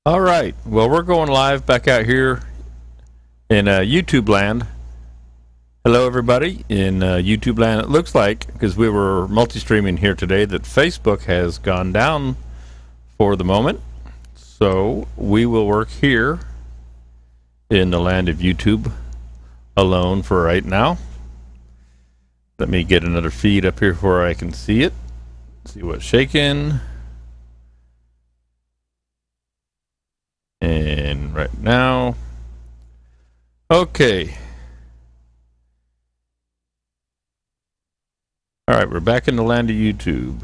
All right. Well, we're going live back out here in YouTube land. Hello, everybody in YouTube land. It looks like, because we were multi-streaming here today, that Facebook has gone down for the moment. So we will work here in the land of YouTube alone for right now. Let me get another feed up here where I can see it. See what's shaking. And right now, okay. All right, we're back in the land of YouTube.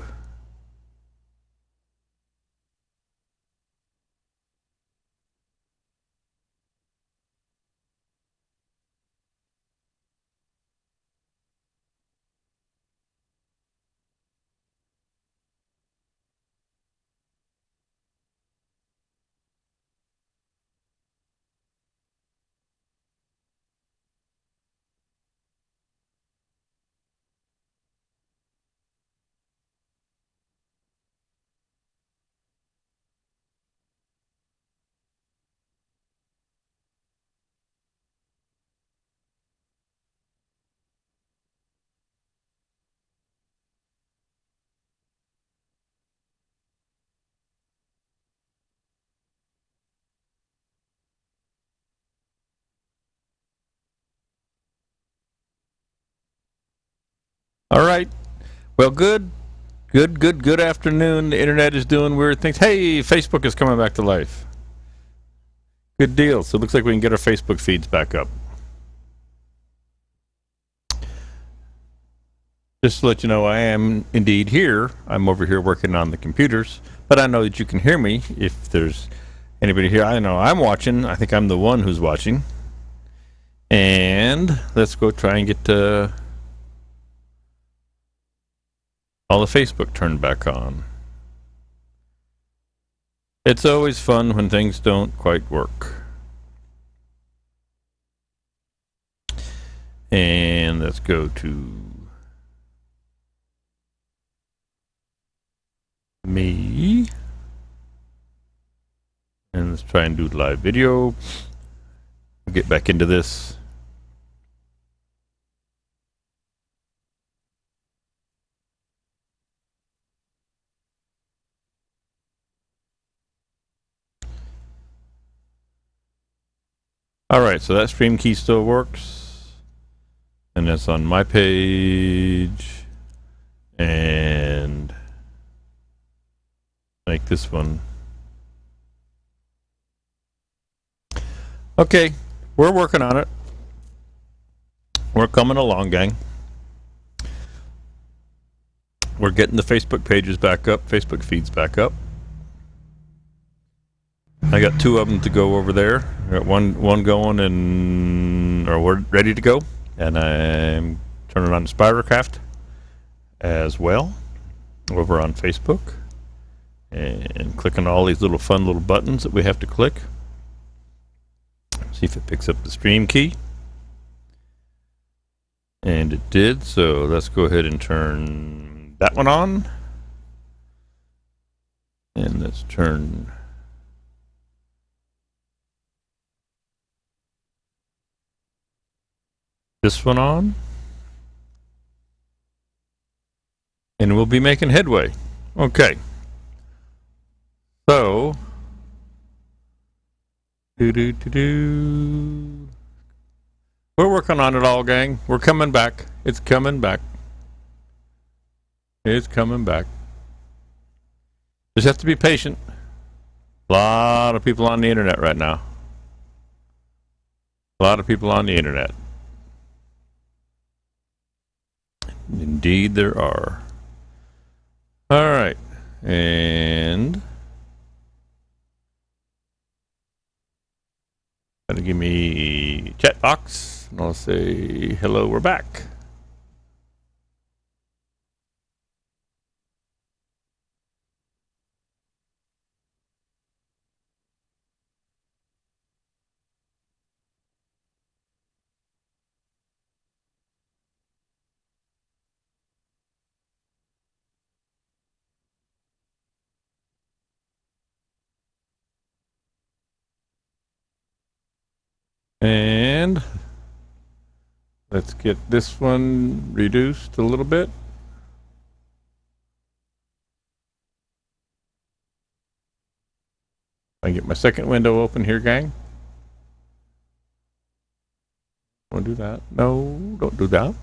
All right. Well, good afternoon. The internet is doing weird things. Hey, Facebook is coming back to life. Good deal. So it looks like we can get our Facebook feeds back up. Just to let you know, I am indeed here. I'm over here working on the computers, but I know that you can hear me if there's anybody here. I know I'm watching. I think I'm the one who's watching. And let's go try and get all the Facebook turned back on. It's always fun when things don't quite work. And let's go to me. And let's try and do live video. We'll get back into this. All right, so that stream key still works. And that's on my page. And make this one. Okay, we're working on it. We're coming along, gang. We're getting the Facebook pages back up, Facebook feeds back up. I got two of them to go over there. I got one going and or we're ready to go, and I'm turning on Spiracraft as well over on Facebook, and clicking all these little fun little buttons that we have to click. See if it picks up the stream key, and it did. So let's go ahead and turn that one on, and let's turn this one on, and we'll be making headway. Okay. So, we're working on it all, gang. We're coming back. It's coming back. It's coming back. Just have to be patient. A lot of people on the internet right now. A lot of people on the internet. Indeed, there are. All right, and gotta give me chat box, and I'll say hello. We're back. And let's get this one reduced a little bit. I get my second window open here, gang. Want to do that? No, don't do that.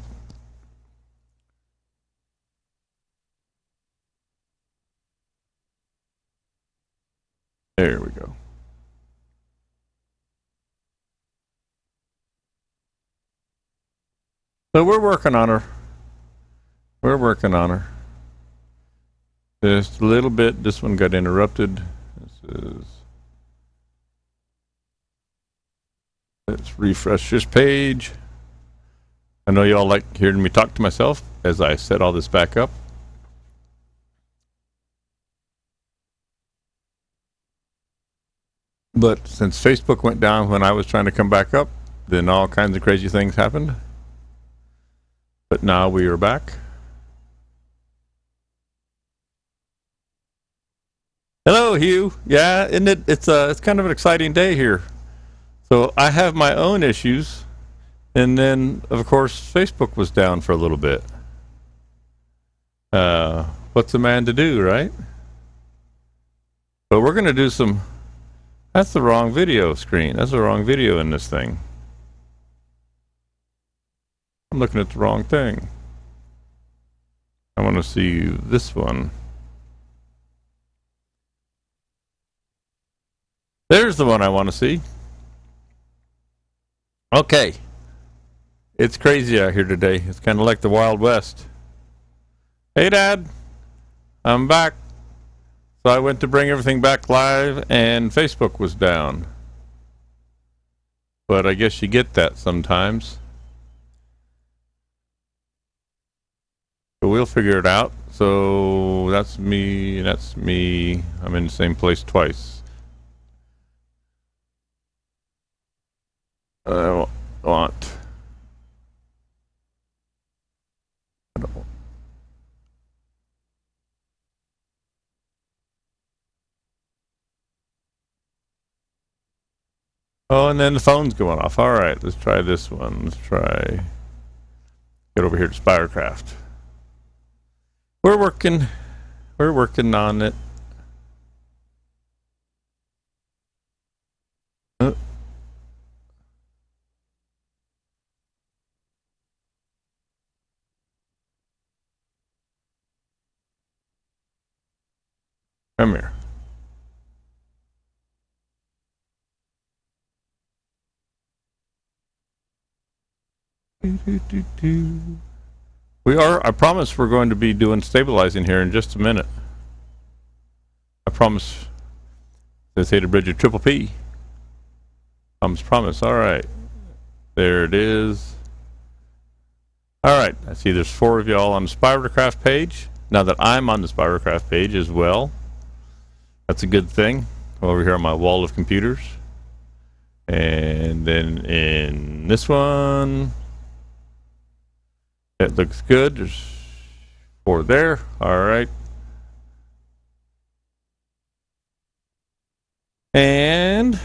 There we go. So we're working on her. We're working on her. Just a little bit. This one got interrupted. Let's refresh this page. I know y'all like hearing me talk to myself as I set all this back up. But since Facebook went down when I was trying to come back up, then all kinds of crazy things happened. But now we are back. Hello, Hugh. Yeah, isn't it? It's kind of an exciting day here. So I have my own issues, and then of course Facebook was down for a little bit. What's a man to do, right? But we're going to do some. That's the wrong video screen. That's the wrong video in this thing. I'm looking at the wrong thing. I want to see this one. There's the one I want to see. Okay. It's crazy out here today. It's kind of like the Wild West. Hey, Dad. I'm back. So I went to bring everything back live, and Facebook was down. But I guess you get that sometimes. So we'll figure it out. So that's me, that's me. I'm in the same place twice. I want. I don't want. Oh, and then the phone's going off. All right, let's try this one. Let's try. Get over here to Spiracraft. We're working on it. Come here. We are, I promise we're going to be doing stabilizing here in just a minute. I promise. They say to Bridget, Triple P. Promise. All right. There it is. All right. I see there's 4 of y'all on the Spiracraft page. Now that I'm on the Spiracraft page as well. That's a good thing. Over here on my wall of computers. And then in this one, it looks good. There's 4 there. All right. And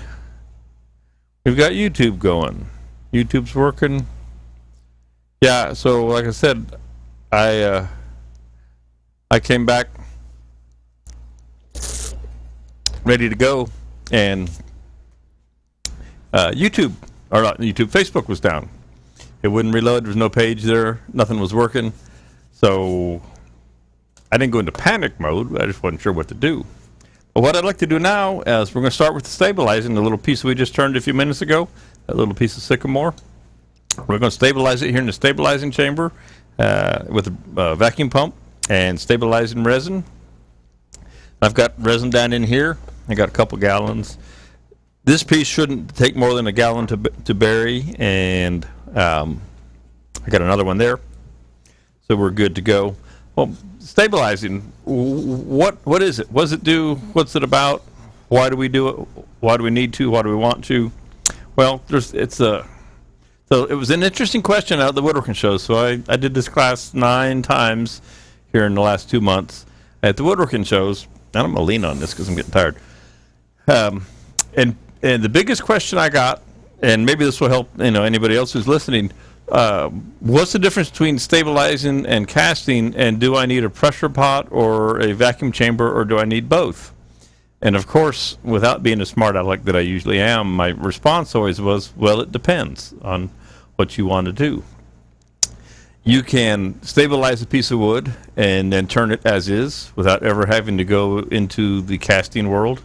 we've got YouTube going. YouTube's working. Yeah, so like I said, I came back ready to go, and YouTube, or not YouTube, Facebook was down. It wouldn't reload. There was no page there. Nothing was working. So I didn't go into panic mode. I just wasn't sure what to do. But what I'd like to do now is we're going to start with the stabilizing, the little piece we just turned a few minutes ago, that little piece of sycamore. We're going to stabilize it here in the stabilizing chamber with a vacuum pump and stabilizing resin. I've got resin down in here. I got a couple gallons. This piece shouldn't take more than a gallon to bury, and I got another one there, so we're good to go. Well, stabilizing, what is it? What does it do? What's it about? Why do we do it? Why do we need to? Why do we want to? Well, so it was an interesting question out of the woodworking show. So I did this class 9 times here in the last 2 months at the woodworking shows. And I'm gonna lean on this because I'm getting tired. And the biggest question I got and maybe this will help anybody else who's listening. What's the difference between stabilizing and casting, and do I need a pressure pot or a vacuum chamber, or do I need both? And of course, without being a smart aleck that I usually am, my response always was, well, it depends on what you want to do. You can stabilize a piece of wood and then turn it as is without ever having to go into the casting world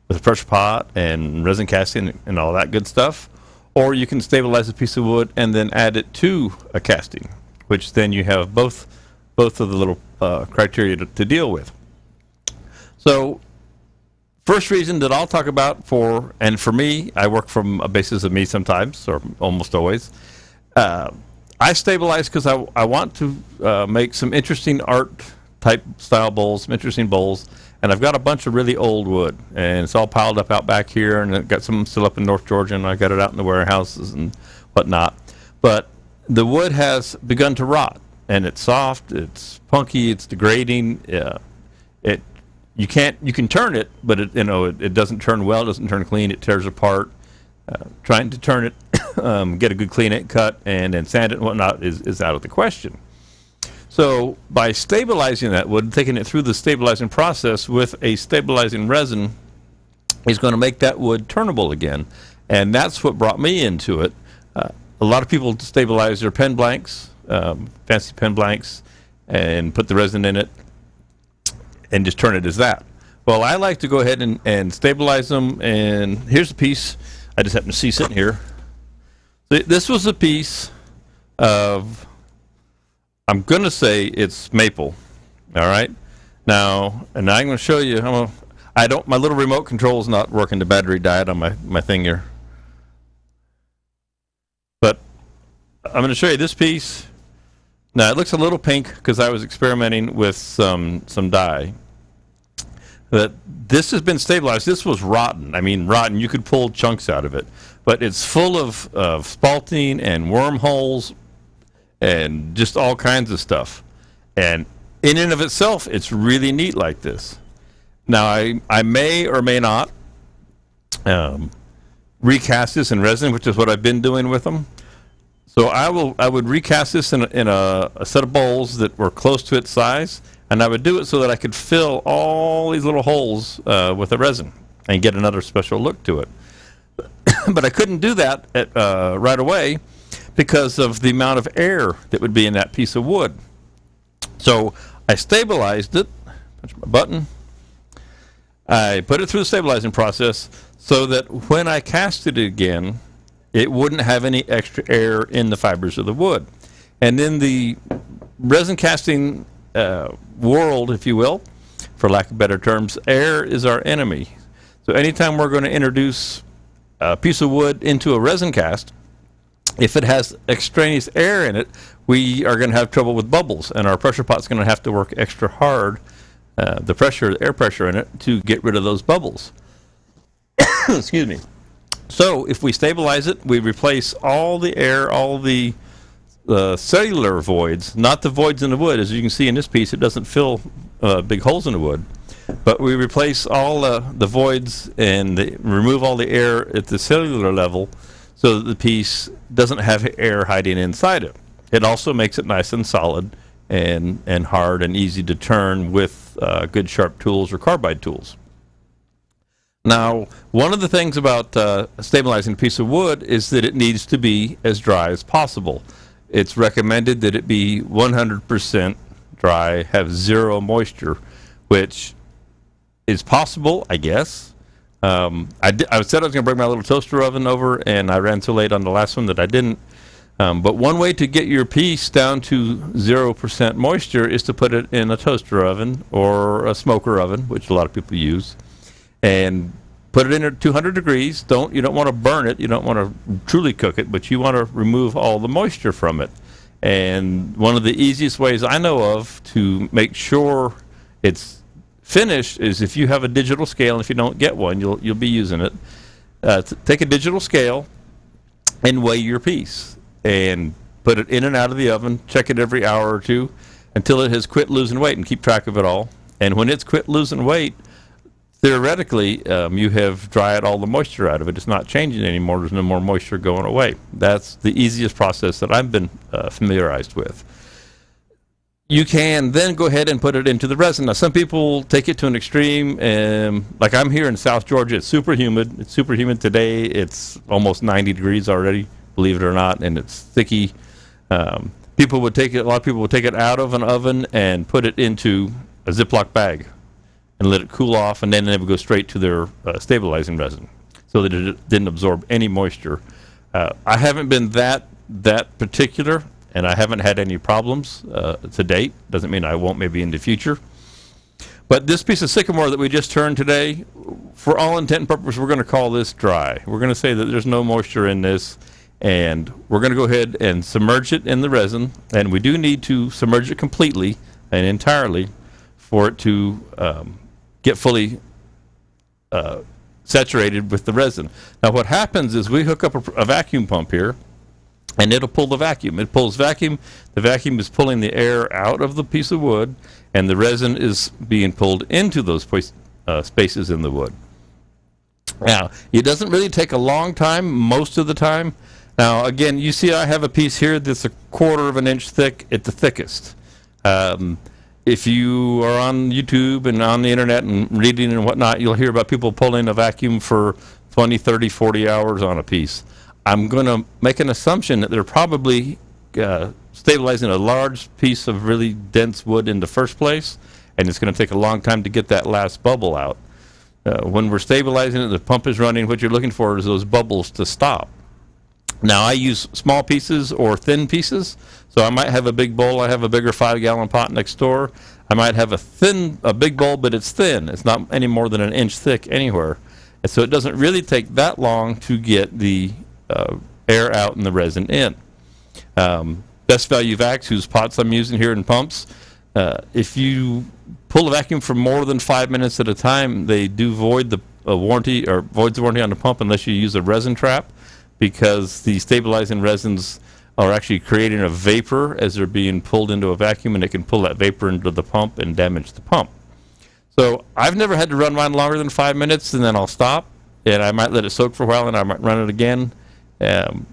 with a pressure pot and resin casting and all that good stuff. Or you can stabilize a piece of wood and then add it to a casting, which then you have both of the little criteria to deal with. So first reason that I'll talk about for me, I work from a basis of me sometimes, or almost always. I stabilize because I want to make some interesting art type style bowls, some interesting bowls. And I've got a bunch of really old wood, and it's all piled up out back here, and I've got some still up in North Georgia, and I got it out in the warehouses and whatnot. But the wood has begun to rot, and it's soft, it's punky, it's degrading. You can turn it, but it doesn't turn well, it doesn't turn clean, it tears apart. Trying to turn it, get a good clean cut, and then sand it and whatnot is out of the question. So by stabilizing that wood, taking it through the stabilizing process with a stabilizing resin, is going to make that wood turnable again. And that's what brought me into it. A lot of people stabilize their pen blanks, fancy pen blanks, and put the resin in it and just turn it as that. Well, I like to go ahead and stabilize them. And here's a piece I just happen to see sitting here. This was a piece of, I'm going to say it's maple. All right. Now, and I'm going to show you. My little remote control is not working. The battery died on my thing here. But I'm going to show you this piece. Now, it looks a little pink because I was experimenting with some dye. But this has been stabilized. This was rotten. I mean, rotten. You could pull chunks out of it. But it's full of spalting and wormholes and just all kinds of stuff. And in and of itself, it's really neat like this. Now, I may or may not recast this in resin, which is what I've been doing with them. So I would recast this in a set of bowls that were close to its size, and I would do it so that I could fill all these little holes with the resin and get another special look to it. But I couldn't do that right away because of the amount of air that would be in that piece of wood. So I stabilized it, punch my button, I put it through the stabilizing process so that when I casted it again, it wouldn't have any extra air in the fibers of the wood. And in the resin casting world, if you will, for lack of better terms, air is our enemy. So anytime we're going to introduce a piece of wood into a resin cast, if it has extraneous air in it, we are going to have trouble with bubbles, and our pressure pot's going to have to work extra hard, the air pressure in it, to get rid of those bubbles. Excuse me. So if we stabilize it, we replace all the air, all the cellular voids, not the voids in the wood. As you can see in this piece, it doesn't fill big holes in the wood. But we replace all the voids and remove all the air at the cellular level so that the piece doesn't have air hiding inside it. It also makes it nice and solid and hard and easy to turn with good sharp tools or carbide tools. Now, one of the things about stabilizing a piece of wood is that it needs to be as dry as possible. It's recommended that it be 100% dry, have zero moisture, which is possible, I guess. I said I was going to bring my little toaster oven over, and I ran so late on the last one that I didn't. But one way to get your piece down to 0% moisture is to put it in a toaster oven or a smoker oven, which a lot of people use, and put it in at 200 degrees. You don't want to burn it. You don't want to truly cook it, but you want to remove all the moisture from it. And one of the easiest ways I know of to make sure it's finished is if you have a digital scale, and if you don't get one, you'll be using it. Take a digital scale and weigh your piece and put it in and out of the oven. Check it every hour or two until it has quit losing weight, and keep track of it all. And when it's quit losing weight, theoretically, you have dried all the moisture out of it. It's not changing anymore. There's no more moisture going away. That's the easiest process that I've been familiarized with. You can then go ahead and put it into the resin. Now, some people take it to an extreme. Like I'm here in South Georgia, it's super humid. It's super humid today. It's almost 90 degrees already, believe it or not, and it's sticky. A lot of people would take it out of an oven and put it into a Ziploc bag and let it cool off, and then they would go straight to their stabilizing resin so that it didn't absorb any moisture. I haven't been that particular, and I haven't had any problems to date. Doesn't mean I won't maybe in the future. But this piece of sycamore that we just turned today, for all intent and purpose, we're going to call this dry. We're going to say that there's no moisture in this, and we're going to go ahead and submerge it in the resin. And we do need to submerge it completely and entirely for it to get fully saturated with the resin. Now what happens is we hook up a vacuum pump here, and it'll pull the vacuum. It pulls vacuum. The vacuum is pulling the air out of the piece of wood, and the resin is being pulled into those spaces in the wood. Now, it doesn't really take a long time most of the time. Now, again, you see I have a piece here that's 1/4 of an inch thick at the thickest. If you are on YouTube and on the internet and reading and whatnot, you'll hear about people pulling a vacuum for 20, 30, 40 hours on a piece. I'm going to make an assumption that they're probably stabilizing a large piece of really dense wood in the first place, and it's going to take a long time to get that last bubble out. When we're stabilizing it, the pump is running. What you're looking for is those bubbles to stop. Now, I use small pieces or thin pieces, so I might have a big bowl. I have a bigger 5-gallon pot next door. I might have a big bowl, but it's thin. It's not any more than an inch thick anywhere. And so it doesn't really take that long to get the air out and the resin in. Best Value Vacs, whose pots I'm using here in pumps, if you pull a vacuum for more than 5 minutes at a time, they do void the warranty, or voids the warranty on the pump unless you use a resin trap, because the stabilizing resins are actually creating a vapor as they're being pulled into a vacuum, and it can pull that vapor into the pump and damage the pump. So I've never had to run mine longer than 5 minutes, and then I'll stop, and I might let it soak for a while, and I might run it again. And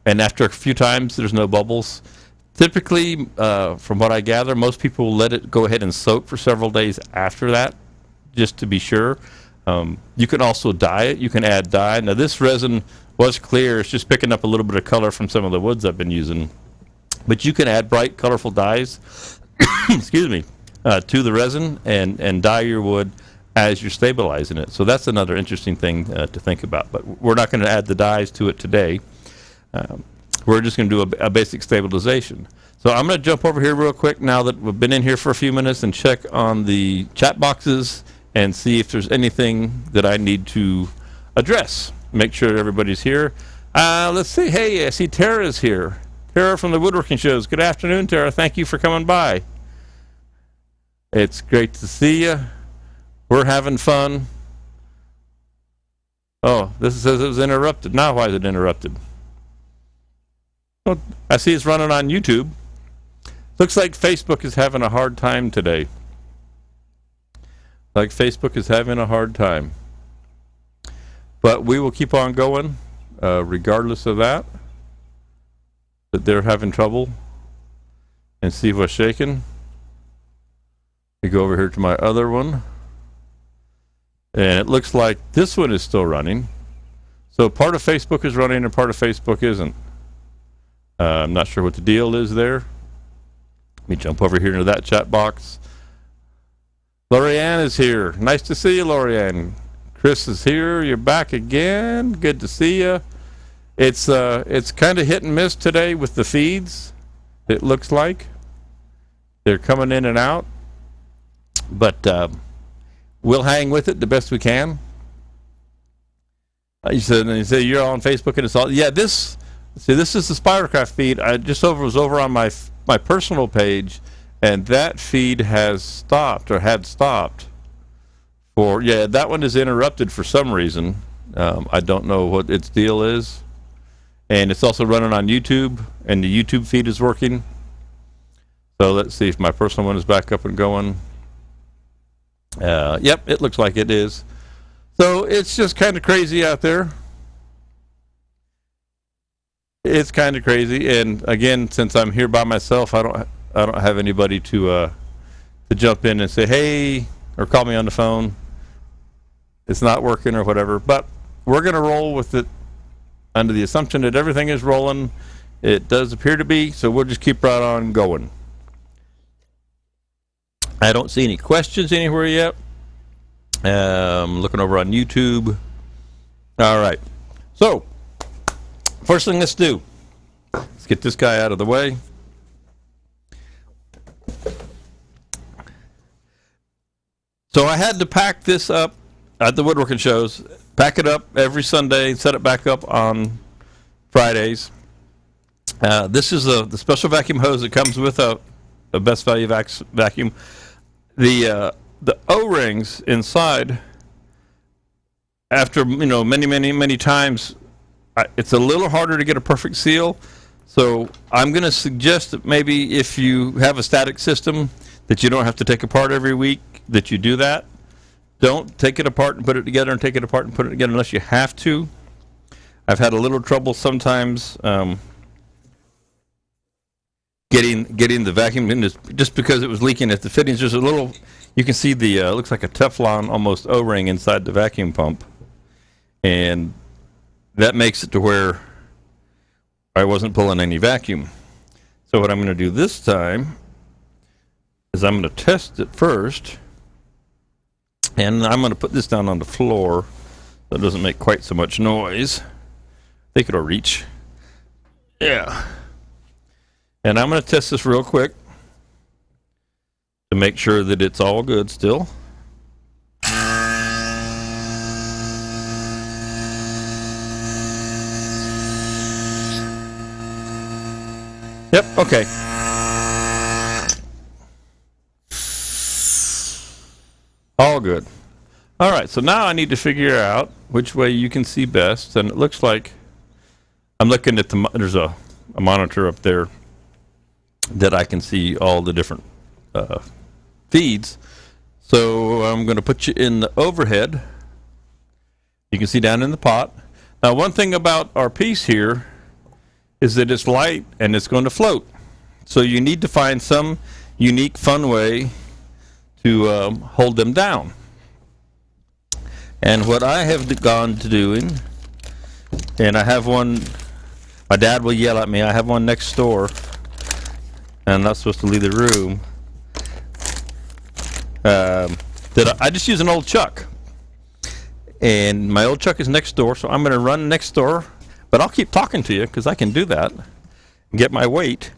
after a few times, there's no bubbles. Typically, from what I gather, most people will let it go ahead and soak for several days after that, just to be sure. You can also dye it. You can add dye. Now, this resin was clear. It's just picking up a little bit of color from some of the woods I've been using. But you can add bright, colorful dyes excuse me, to the resin and dye your wood as you're stabilizing it. So that's another interesting thing to think about. But we're not going to add the dyes to it today. We're just going to do a basic stabilization. So I'm going to jump over here real quick now that we've been in here for a few minutes and check on the chat boxes and see if there's anything that I need to address. Make sure everybody's here. Let's see. Hey, I see Tara's here. Tara from the Woodworking Shows. Good afternoon, Tara. Thank you for coming by. It's great to see you. We're having fun. Oh, this says it was interrupted. Now why is it interrupted? Well, I see it's running on YouTube. Looks like Facebook is having a hard time today. Like Facebook is having a hard time. But we will keep on going, regardless of that. But they're having trouble. And see what's shaking. We go over here to my other one. And it looks like this one is still running. So part of Facebook is running and part of Facebook isn't. I'm not sure what the deal is there. Let me jump over here into that chat box. Lorianne is here. Nice to see you, Lorianne. Chris is here. You're back again. Good to see you. It's kind of hit and miss today with the feeds. It looks like they're coming in and out, but we'll hang with it the best we can. You said you're on Facebook and it's all. Yeah, this is the Spiracraft feed. I just was over on my personal page, and that feed has stopped or had stopped. That one is interrupted for some reason. I don't know what its deal is, and it's also running on YouTube, and the YouTube feed is working. So let's see if my personal one is back up and going. Yep, it looks like it is. So it's just kind of crazy out there. It's kind of crazy, and again, since I'm here by myself, I don't have anybody to jump in and say, hey, or call me on the phone. It's not working or whatever. But we're going to roll with it under the assumption that everything is rolling. It does appear to be, so we'll just keep right on going. I don't see any questions anywhere yet. Looking over on YouTube. All right. So, first thing let's do. Let's get this guy out of the way. So I had to pack this up at the woodworking shows. Pack it up every Sunday, set it back up on Fridays. This is the special vacuum hose that comes with a Best Value vacuum. The O-rings inside, after many times, it's a little harder to get a perfect seal. So I'm going to suggest that maybe if you have a static system that you don't have to take apart every week, that you do that. Don't take it apart and put it together and take it apart and put it together unless you have to. I've had a little trouble sometimes getting the vacuum in this, just because it was leaking at the fittings. There's a little, you can see the looks like a Teflon almost O-ring inside the vacuum pump, and that makes it to where I wasn't pulling any vacuum. So what I'm going to do this time is I'm going to test it first, and I'm going to put this down on the floor so it doesn't make quite so much noise. I think it'll reach. Yeah. And I'm going to test this real quick to make sure that it's all good still. Yep, okay. All good. All right, so now I need to figure out which way you can see best, and it looks like I'm looking at there's a monitor up there that I can see all the different feeds. So I'm going to put you in the overhead. You can see down in the pot. Now, one thing about our piece here is that it's light and it's going to float. So you need to find some unique, fun way to hold them down. And what I have gone to doing, and I have one, my dad will yell at me, I have one next door, and I'm not supposed to leave the room, that I just use an old chuck. And my old chuck is next door, so I'm going to run next door, but I'll keep talking to you because I can do that and get my weight.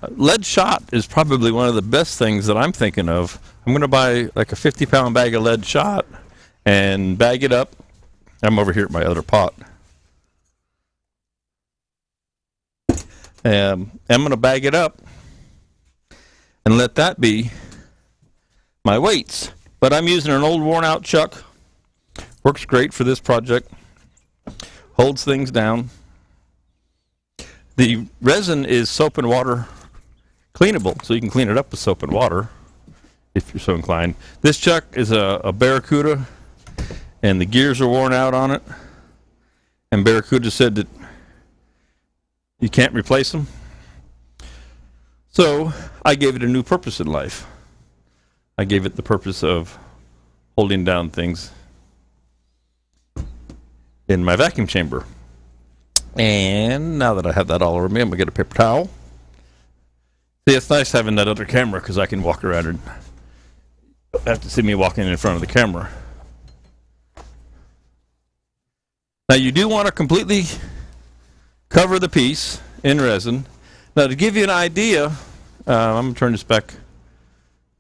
Lead shot is probably one of the best things that I'm thinking of. I'm going to buy like a 50-pound bag of lead shot and bag it up. I'm over here at my other pot. I'm going to bag it up and let that be my weights. But I'm using an old worn-out chuck. Works great for this project. Holds things down. The resin is soap and water cleanable, so you can clean it up with soap and water if you're so inclined. This chuck is a Barracuda, and the gears are worn out on it. And Barracuda said that you can't replace them. So I gave it a new purpose in life. I gave it the purpose of holding down things in my vacuum chamber. And now that I have that all over me, I'm going to get a paper towel. See, it's nice having that other camera because I can walk around and have to see me walking in front of the camera. Now, you do want to completely cover the piece in resin. Now, to give you an idea, I'm going to turn this back to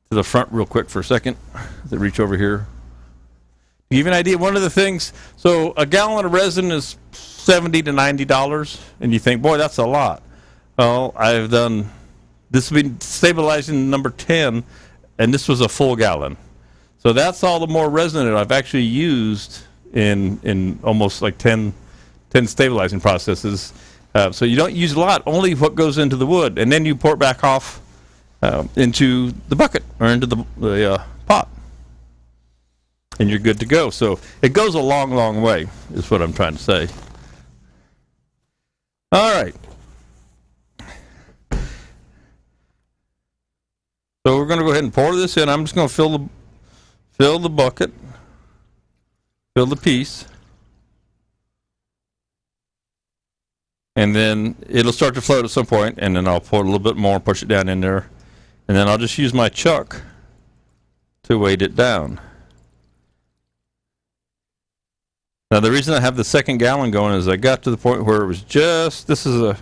the front real quick for a second. Reach over here. To give you an idea, one of the things, so a gallon of resin is $70 to $90, and you think, boy, that's a lot. Well, I've done, this has been stabilizing number 10, and this was a full gallon. So that's all the more resin that I've actually used in almost like 10 stabilizing processes. So you don't use a lot, only what goes into the wood, and then you pour it back off into the bucket or into the pot. and you're good to go. So it goes a long, long way, is what I'm trying to say. All right. So we're going to go ahead and pour this in. I'm just going to fill the bucket, fill the piece, and then it'll start to float at some point, and then I'll pour a little bit more, push it down in there, and then I'll just use my chuck to weight it down. Now the reason I have the second gallon going is I got to the point where it was just, this is a,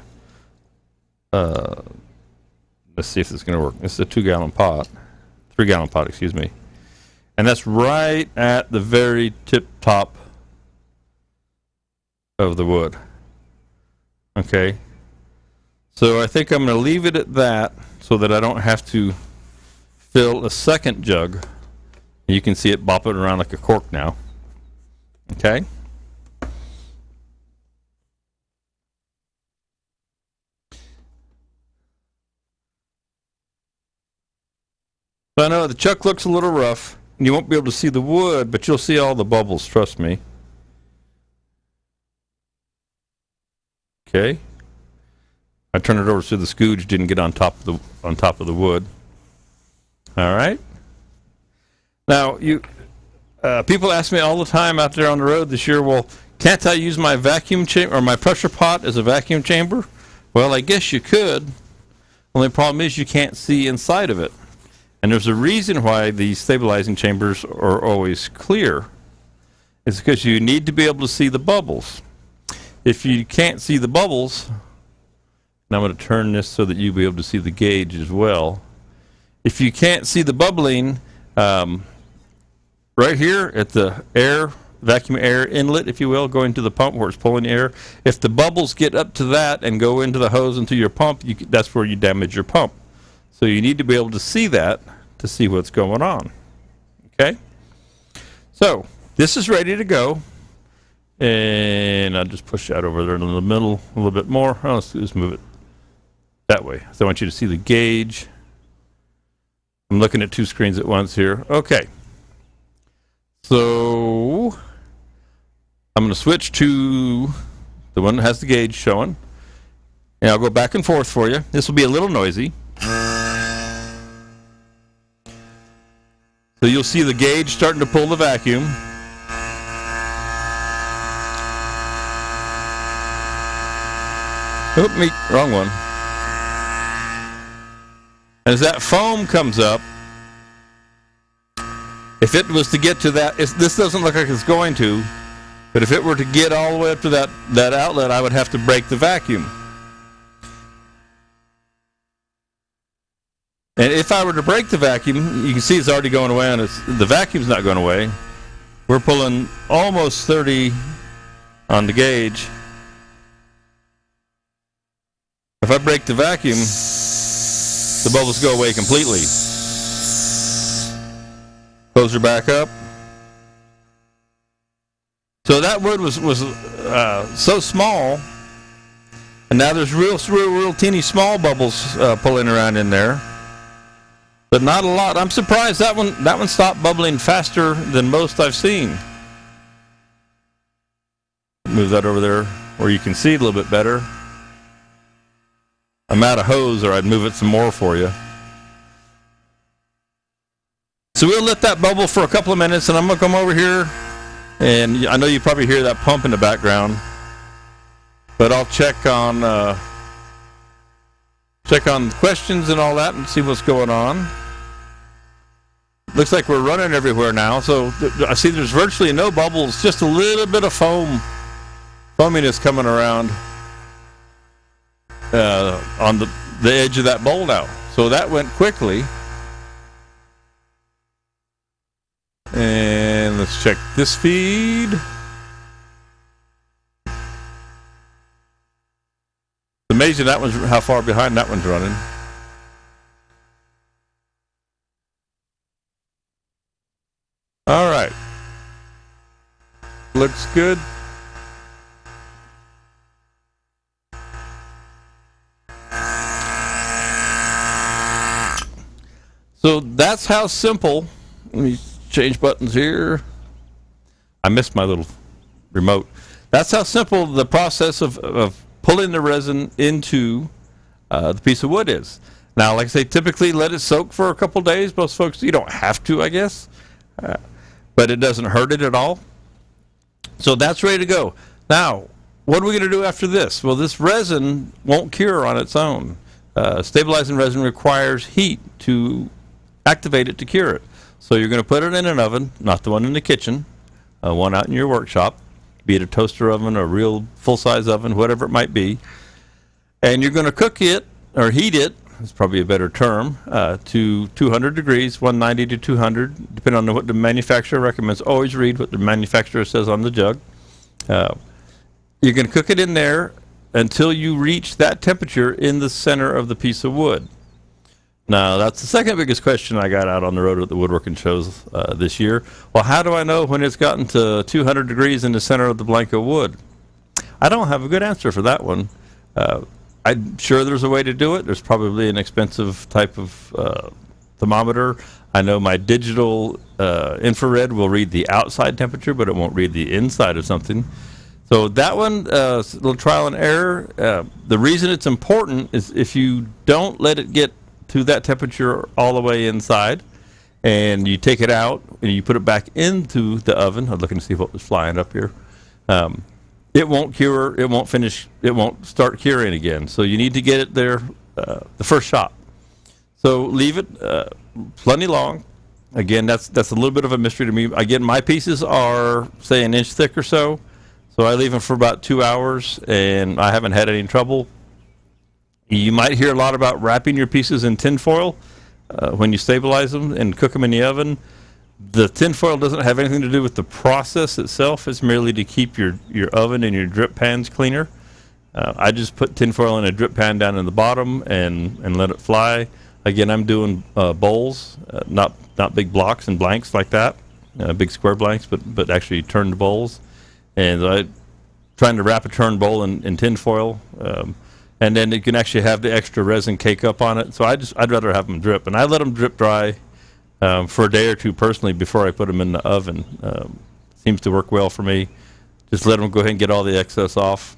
let's see if this is going to work. This is a 2-gallon pot, 3-gallon pot, excuse me. And that's right at the very tip top of the wood. Okay. So I think I'm going to leave it at that so that I don't have to fill a second jug. You can see it bopping around like a cork now. Okay. So I know the chuck looks a little rough. You won't be able to see the wood, but you'll see all the bubbles, trust me. Okay. I turned it over so the scooge didn't get on top of the wood. All right. Now people ask me all the time out there on the road this year, well, can't I use my vacuum chamber or my pressure pot as a vacuum chamber? Well, I guess you could. Only problem is you can't see inside of it. And there's a reason why these stabilizing chambers are always clear. It's because you need to be able to see the bubbles. If you can't see the bubbles, and I'm going to turn this so that you'll be able to see the gauge as well. If you can't see the bubbling, right here at the vacuum air inlet, if you will, going to the pump where it's pulling air, if the bubbles get up to that and go into the hose into your pump, that's where you damage your pump. So you need to be able to see that to see what's going on. Okay? So this is ready to go. And I'll just push that over there in the middle a little bit more. Oh, let's just move it that way. So I want you to see the gauge. I'm looking at 2 screens at once here. Okay. So I'm going to switch to the one that has the gauge showing. And I'll go back and forth for you. This will be a little noisy. So you'll see the gauge starting to pull the vacuum. Oop, wrong one. As that foam comes up, if it was to get to that, this doesn't look like it's going to, but if it were to get all the way up to that outlet, I would have to break the vacuum. And if I were to break the vacuum, you can see it's already going away, and the vacuum's not going away. We're pulling almost 30 on the gauge. If I break the vacuum, the bubbles go away completely. Close her back up. So that wood was so small, and now there's real teeny small bubbles pulling around in there. But not a lot. I'm surprised that one stopped bubbling faster than most I've seen. Move that over there where you can see it a little bit better. I'm out of hose, or I'd move it some more for you. So we'll let that bubble for a couple of minutes, and I'm going to come over here, and I know you probably hear that pump in the background, but I'll check on questions and all that and see what's going on. Looks like we're running everywhere now, so I see there's virtually no bubbles, just a little bit of foaminess coming around on the edge of that bowl now. So that went quickly. And let's check this feed. It's amazing how far behind that one's running. All right. Looks good. So that's how simple. Let me change buttons here. I missed my little remote. That's how simple the process of pulling the resin into the piece of wood is. Now, like I say, typically let it soak for a couple days. Most folks, you don't have to, I guess, but it doesn't hurt it at all. So that's ready to go. Now, what are we going to do after this? Well, this resin won't cure on its own. Stabilizing resin requires heat to activate it to cure it. So you're going to put it in an oven, not the one in the kitchen, one out in your workshop, be it a toaster oven, a real full-size oven, whatever it might be. And you're going to cook it, or heat it, it's probably a better term, to 200 degrees, 190 to 200, depending on what the manufacturer recommends. Always read what the manufacturer says on the jug. You're going to cook it in there until you reach that temperature in the center of the piece of wood. Now, that's the second biggest question I got out on the road at the woodworking shows this year. Well, how do I know when it's gotten to 200 degrees in the center of the blank of wood? I don't have a good answer for that one. I'm sure there's a way to do it. There's probably an expensive type of thermometer. I know my digital infrared will read the outside temperature, but it won't read the inside of something. So that one, a little trial and error. The reason it's important is if you don't let it get to that temperature all the way inside, and you take it out and you put it back into the oven. I'm looking to see what was flying up here. It won't cure, it won't finish, it won't start curing again. So you need to get it there the first shot. So leave it plenty long. Again, that's a little bit of a mystery to me. Again, my pieces are, say, an inch thick or so. So I leave them for about 2 hours, and I haven't had any trouble. You might hear a lot about wrapping your pieces in tin foil when you stabilize them and cook them in the oven. The tin foil doesn't have anything to do with the process itself. It's merely to keep your oven and your drip pans cleaner. I just put tin foil in a drip pan down in the bottom and let it fly. Again, I'm doing bowls, not big blocks and blanks like that, big square blanks, but actually turned bowls. And I'm trying to wrap a turned bowl in tin foil, and then you can actually have the extra resin cake up on it. So I'd rather have them drip, and I let them drip dry for a day or two personally before I put them in the oven. Seems to work well for me. Just let them go ahead and get all the excess off,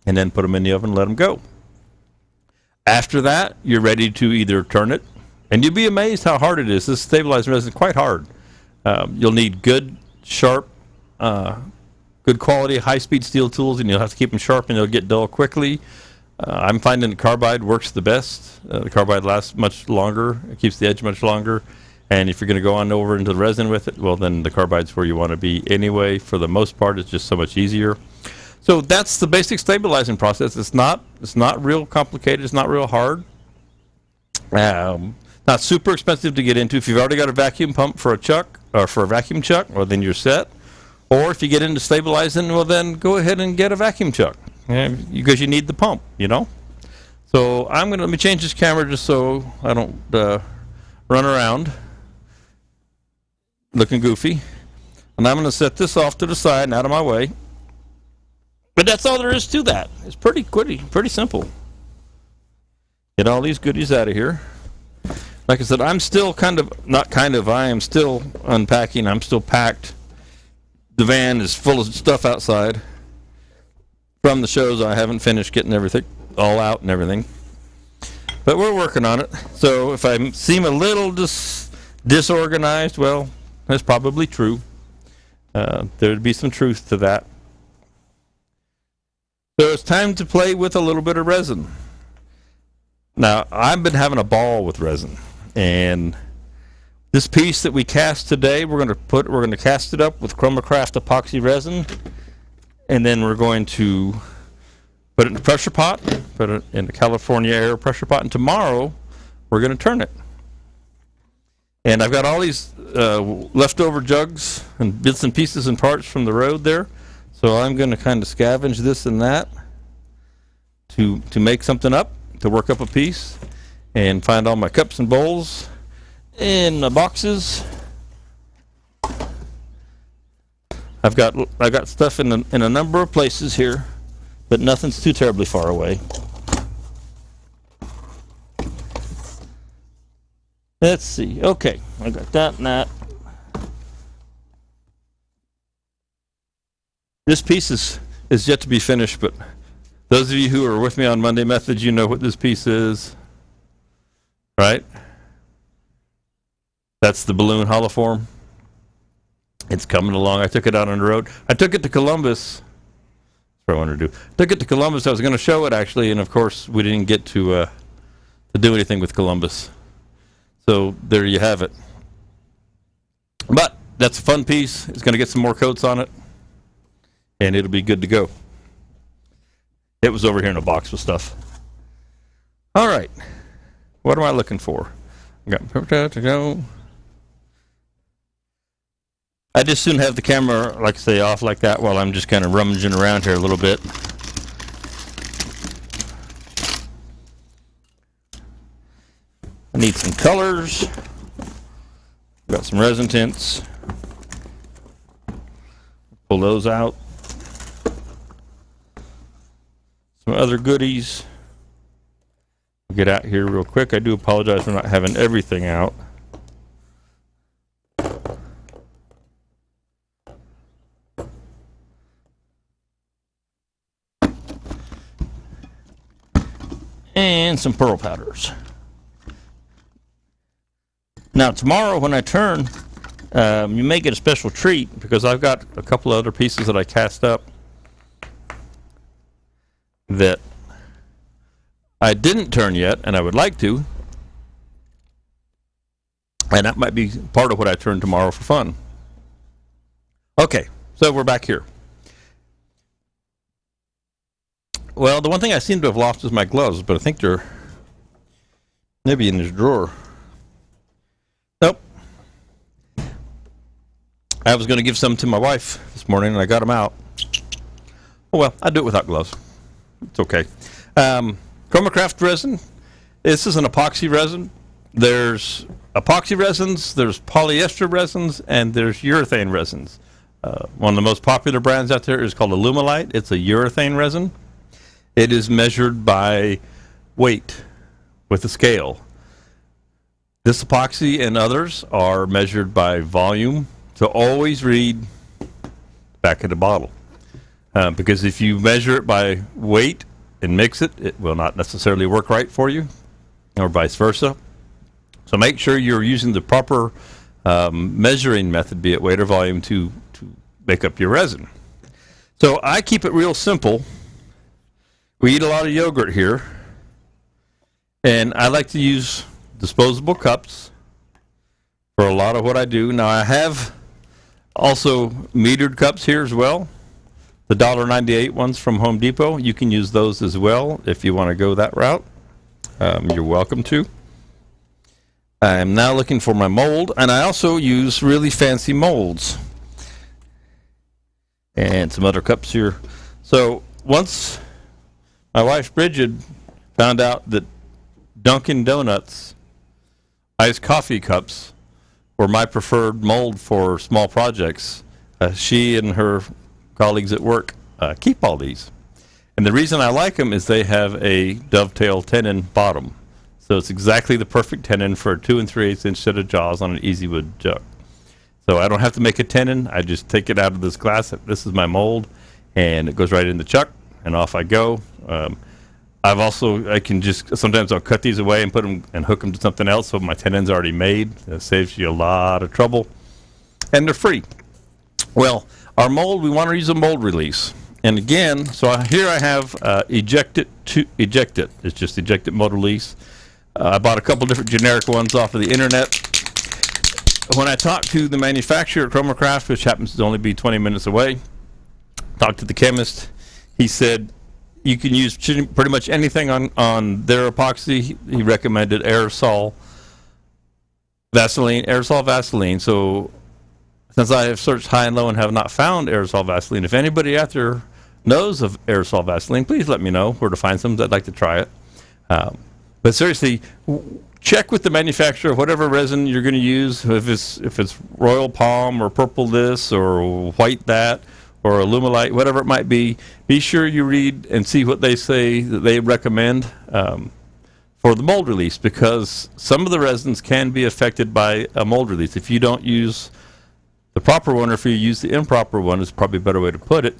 and then put them in the oven and let them go. After that, you're ready to either turn it, and you'll be amazed how hard it is. This stabilizing resin is quite hard. You'll need good, sharp, good quality, high-speed steel tools, and you'll have to keep them sharp, and they'll get dull quickly. I'm finding the carbide works the best. The carbide lasts much longer. It keeps the edge much longer. And if you're going to go on over into the resin with it, well, then the carbide's where you want to be anyway. For the most part, it's just so much easier. So that's the basic stabilizing process. It's not real complicated. It's not real hard. Not super expensive to get into. If you've already got a vacuum pump for a chuck or for a vacuum chuck, well, then you're set. Or if you get into stabilizing, well, then go ahead and get a vacuum chuck because you need the pump, you know. So let me change this camera just so I don't run around looking goofy. And I'm going to set this off to the side and out of my way. But that's all there is to that. It's pretty simple. Get all these goodies out of here. Like I said, I'm still I am still unpacking. I'm still packed. The van is full of stuff outside from the shows. I haven't finished getting everything all out and everything. But we're working on it. So if I seem a little disorganized, well, that's probably true. There'd be some truth to that. So it's time to play with a little bit of resin. Now, I've been having a ball with resin. And this piece that we cast today, we're going to cast it up with Spiracraft epoxy resin, and then we're going to put it in the pressure pot, put it in the California Air pressure pot, and tomorrow we're going to turn it. And I've got all these leftover jugs and bits and pieces and parts from the road there, so I'm going to kind of scavenge this and that to make something up, to work up a piece, and find all my cups and bowls in the boxes. I've got stuff in a number of places here, but nothing's too terribly far away. Let's see. Okay, I got that and that. This piece is yet to be finished, but those of you who are with me on Monday Methods, you know what this piece is, right? That's the balloon hollow form. It's coming along. I took it out on the road. I took it to Columbus. That's what I wanted to do. Took it to Columbus. I was going to show it, actually, and, of course, we didn't get to do anything with Columbus. So there you have it. But that's a fun piece. It's going to get some more coats on it, and it'll be good to go. It was over here in a box with stuff. All right. What am I looking for? I got to go. I just soon have the camera, like I say, off like that while I'm just kind of rummaging around here a little bit. I need some colors. Got some resin tints. Pull those out. Some other goodies. I'll get out here real quick. I do apologize for not having everything out. And some pearl powders. Now tomorrow when I turn, you may get a special treat because I've got a couple of other pieces that I cast up that I didn't turn yet, and I would like to. And that might be part of what I turn tomorrow for fun. Okay, so we're back here. Well, the one thing I seem to have lost is my gloves, but I think they're maybe in this drawer. Nope. I was going to give some to my wife this morning, and I got them out. Oh, well, I do it without gloves. It's okay. Spiracraft resin. This is an epoxy resin. There's epoxy resins, there's polyester resins, and there's urethane resins. One of the most popular brands out there is called Alumilite. It's a urethane resin. It is measured by weight with a scale. This epoxy and others are measured by volume. So always read back of the bottle. Because if you measure it by weight and mix it, it will not necessarily work right for you, or vice versa. So make sure you're using the proper measuring method, be it weight or volume, to make up your resin. So I keep it real simple. We eat a lot of yogurt here, and I like to use disposable cups for a lot of what I do. Now I have also metered cups here as well. The $1.98 ones from Home Depot, you can use those as well if you want to go that route. You're welcome to. I am now looking for my mold, and I also use really fancy molds. And some other cups here. So once my wife Bridget found out that Dunkin' Donuts iced coffee cups were my preferred mold for small projects, she and her colleagues at work keep all these. And the reason I like them is they have a dovetail tenon bottom. So it's exactly the perfect tenon for a 2 3/8 inch set of jaws on an easy wood jug. So I don't have to make a tenon. I just take it out of this glass. This is my mold, and it goes right in the chuck, and off I go. I can just, sometimes I'll cut these away and put them and hook them to something else, so my tenon's already made. That saves you a lot of trouble, and they're free. Well, our mold, we want to use a mold release. And again, so here I have eject it. It's just eject it mold release. I bought a couple different generic ones off of the internet. When I talked to the manufacturer at Spiracraft, which happens to only be 20 minutes away, talked to the chemist, he said you can use pretty much anything on their epoxy. He recommended aerosol Vaseline. So since I have searched high and low and have not found aerosol Vaseline, if anybody out there knows of aerosol Vaseline, please let me know where to find some. I'd like to try it. But seriously, check with the manufacturer of whatever resin you're going to use. If it's Royal Palm or Purple this or White that or Alumilite, whatever it might be sure you read and see what they say that they recommend for the mold release, because some of the resins can be affected by a mold release. If you don't use the proper one, or if you use the improper one, is probably a better way to put it,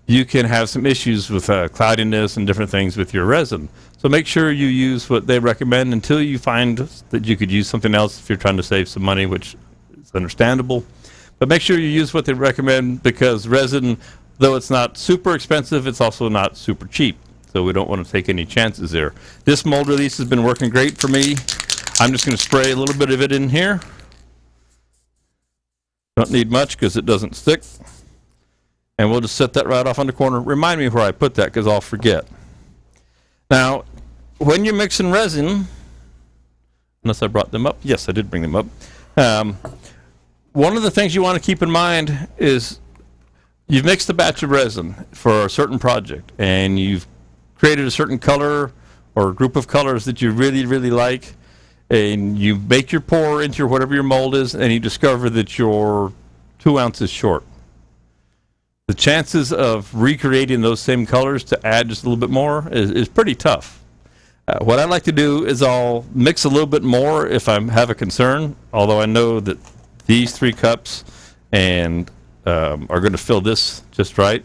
you can have some issues with cloudiness and different things with your resin. So make sure you use what they recommend until you find that you could use something else if you're trying to save some money, which is understandable. But make sure you use what they recommend, because resin, though it's not super expensive, it's also not super cheap. So we don't want to take any chances there. This mold release has been working great for me. I'm just going to spray a little bit of it in here. Don't need much because it doesn't stick. And we'll just set that right off on the corner. Remind me where I put that, because I'll forget. Now, when you're mixing resin, unless I brought them up. Yes, I did bring them up. One of the things you want to keep in mind is you've mixed a batch of resin for a certain project, and you've created a certain color or a group of colors that you really, really like, and you make your pour into whatever your mold is, and you discover that you're 2 ounces short. The chances of recreating those same colors to add just a little bit more is pretty tough. What I like to do is I'll mix a little bit more if I have a concern, although I know that these 3 cups and are going to fill this just right.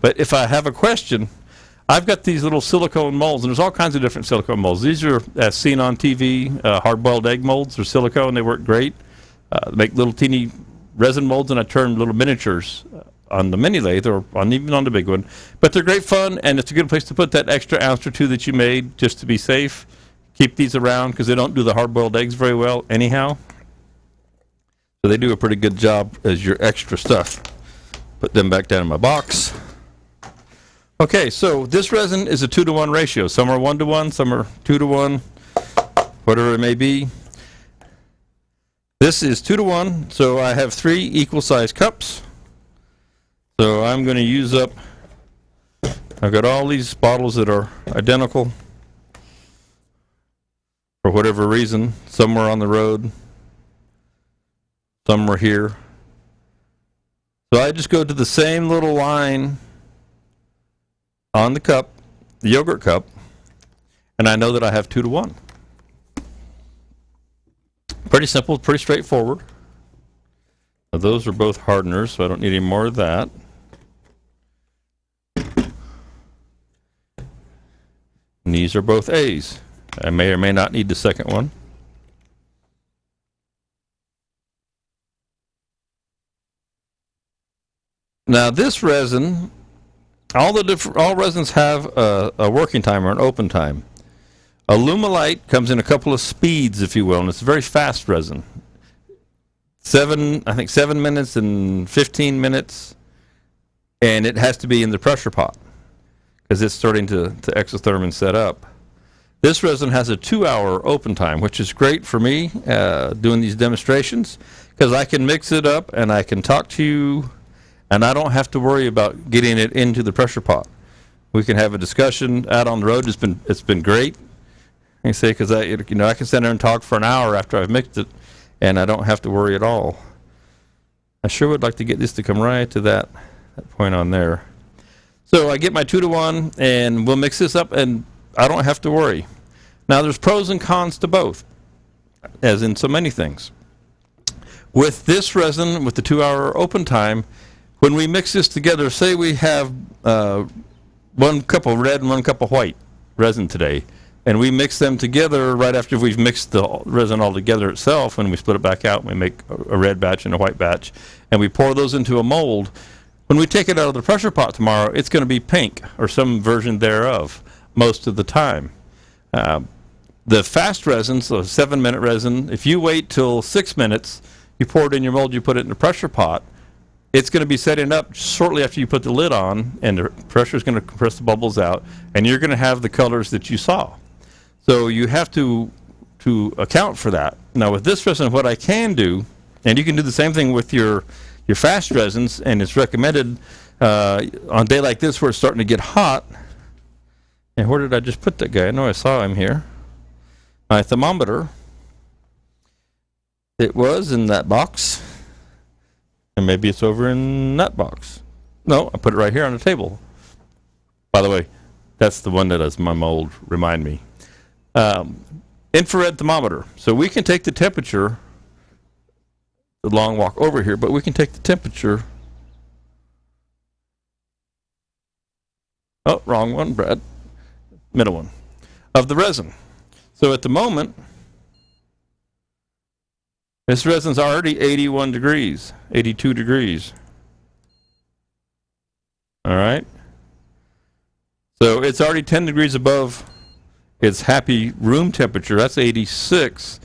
But if I have a question, I've got these little silicone molds, and there's all kinds of different silicone molds. These are, as seen on TV, hard-boiled egg molds. They're silicone. They work great. They make little teeny resin molds, and I turn little miniatures on the mini lathe or even on the big one. But they're great fun, and it's a good place to put that extra ounce or 2 that you made just to be safe. Keep these around because they don't do the hard-boiled eggs very well anyhow. So they do a pretty good job as your extra stuff. Put them back down in my box. Okay, so this resin is a 2-to-1 ratio. Some are 1-to-1, some are 2-to-1, whatever it may be. This is 2-to-1, so I have 3 equal-sized cups. So I'm going to use up, I've got all these bottles that are identical for whatever reason. Some were on the road, some were here. So I just go to the same little line on the cup, the yogurt cup, and I know that I have 2-to-1. Pretty simple, pretty straightforward. Now those are both hardeners, so I don't need any more of that. And these are both A's. I may or may not need the second one. Now this resin, all resins have a working time or an open time. Alumilite comes in a couple of speeds, if you will, and it's a very fast resin. I think 7 minutes and 15 minutes, and it has to be in the pressure pot because it's starting to exotherm and set up. This resin has a 2-hour open time, which is great for me doing these demonstrations because I can mix it up and I can talk to you, and I don't have to worry about getting it into the pressure pot. We can have a discussion out on the road. It's been great. I say because I can stand there and talk for an hour after I've mixed it, and I don't have to worry at all. I sure would like to get this to come right to that point on there. So I get my 2-to-1, and we'll mix this up, and I don't have to worry. Now there's pros and cons to both, as in so many things. With this resin, with the 2-hour open time, when we mix this together, say we have 1 cup of red and 1 cup of white resin today, and we mix them together right after we've mixed the resin all together itself, and we split it back out, and we make a red batch and a white batch, and we pour those into a mold. When we take it out of the pressure pot tomorrow, it's going to be pink or some version thereof most of the time. The fast resin, so 7-minute resin, if you wait till 6 minutes, you pour it in your mold, you put it in the pressure pot, it's going to be setting up shortly after you put the lid on, and the pressure is going to compress the bubbles out, and you're going to have the colors that you saw. So you have to account for that. Now with this resin, what I can do, and you can do the same thing with your fast resins, and it's recommended on a day like this where it's starting to get hot. And where did I just put that guy? I know I saw him here. My thermometer. It was in that box. And maybe it's over in that box. No, I put it right here on the table. By the way, that's the one that is my mold, remind me. Infrared thermometer. So we can take the temperature the long walk over here, but we can take the temperature. Oh, wrong one, Brad. Middle one. Of the resin. So at the moment, this resin's already 81 degrees, 82 degrees. All right. So it's already 10 degrees above its happy room temperature. That's 86.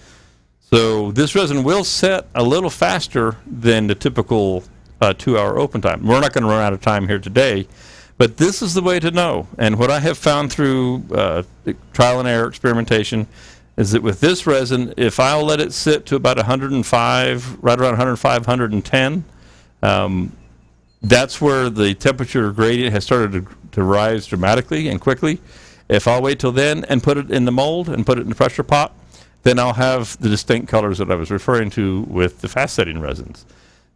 So this resin will set a little faster than the typical 2-hour open time. We're not going to run out of time here today, but this is the way to know. And what I have found through trial and error experimentation is that with this resin, if I'll let it sit to about 105, right around 105, 110, that's where the temperature gradient has started to rise dramatically and quickly. If I'll wait till then and put it in the mold and put it in the pressure pot, then I'll have the distinct colors that I was referring to with the fast setting resins.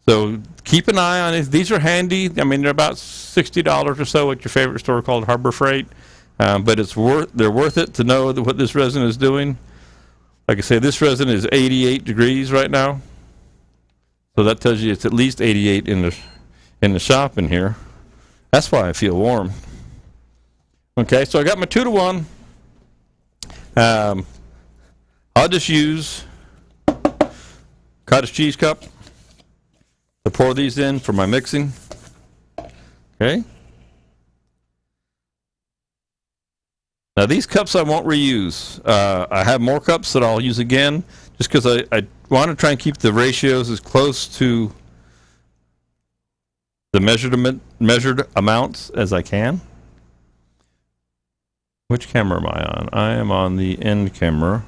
So keep an eye on it. These are handy. I mean, they're about $60 or so at your favorite store called Harbor Freight, but they're worth it to know what this resin is doing. Like I say, this resin is 88 degrees right now, so that tells you it's at least 88 in the shop in here. That's why I feel warm. Okay, so I got my 2-to-1. I'll just use cottage cheese cup to pour these in for my mixing. Okay. Now these cups I won't reuse. I have more cups that I'll use again, just because I want to try and keep the ratios as close to the measured amounts as I can. Which camera am I on? I am on the end camera.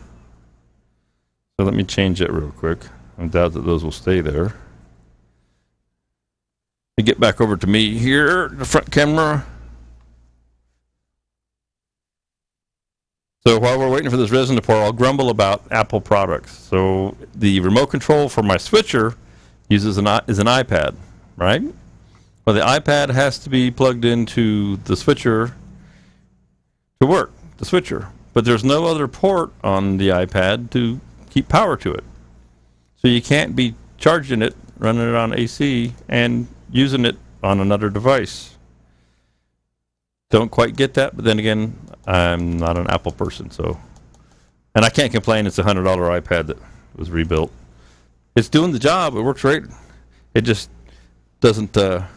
So let me change that real quick. I doubt that those will stay there. Let me get back over to me here, the front camera. So while we're waiting for this resin to pour, I'll grumble about Apple products. So the remote control for my switcher is an iPad, right? Well, the iPad has to be plugged into the switcher to work, the switcher. But there's no other port on the iPad to keep power to it. So you can't be charging it, running it on AC, and using it on another device. Don't quite get that, but then again, I'm not an Apple person, so. And I can't complain, it's a $100 iPad that was rebuilt. It's doing the job, it works great. It just doesn't have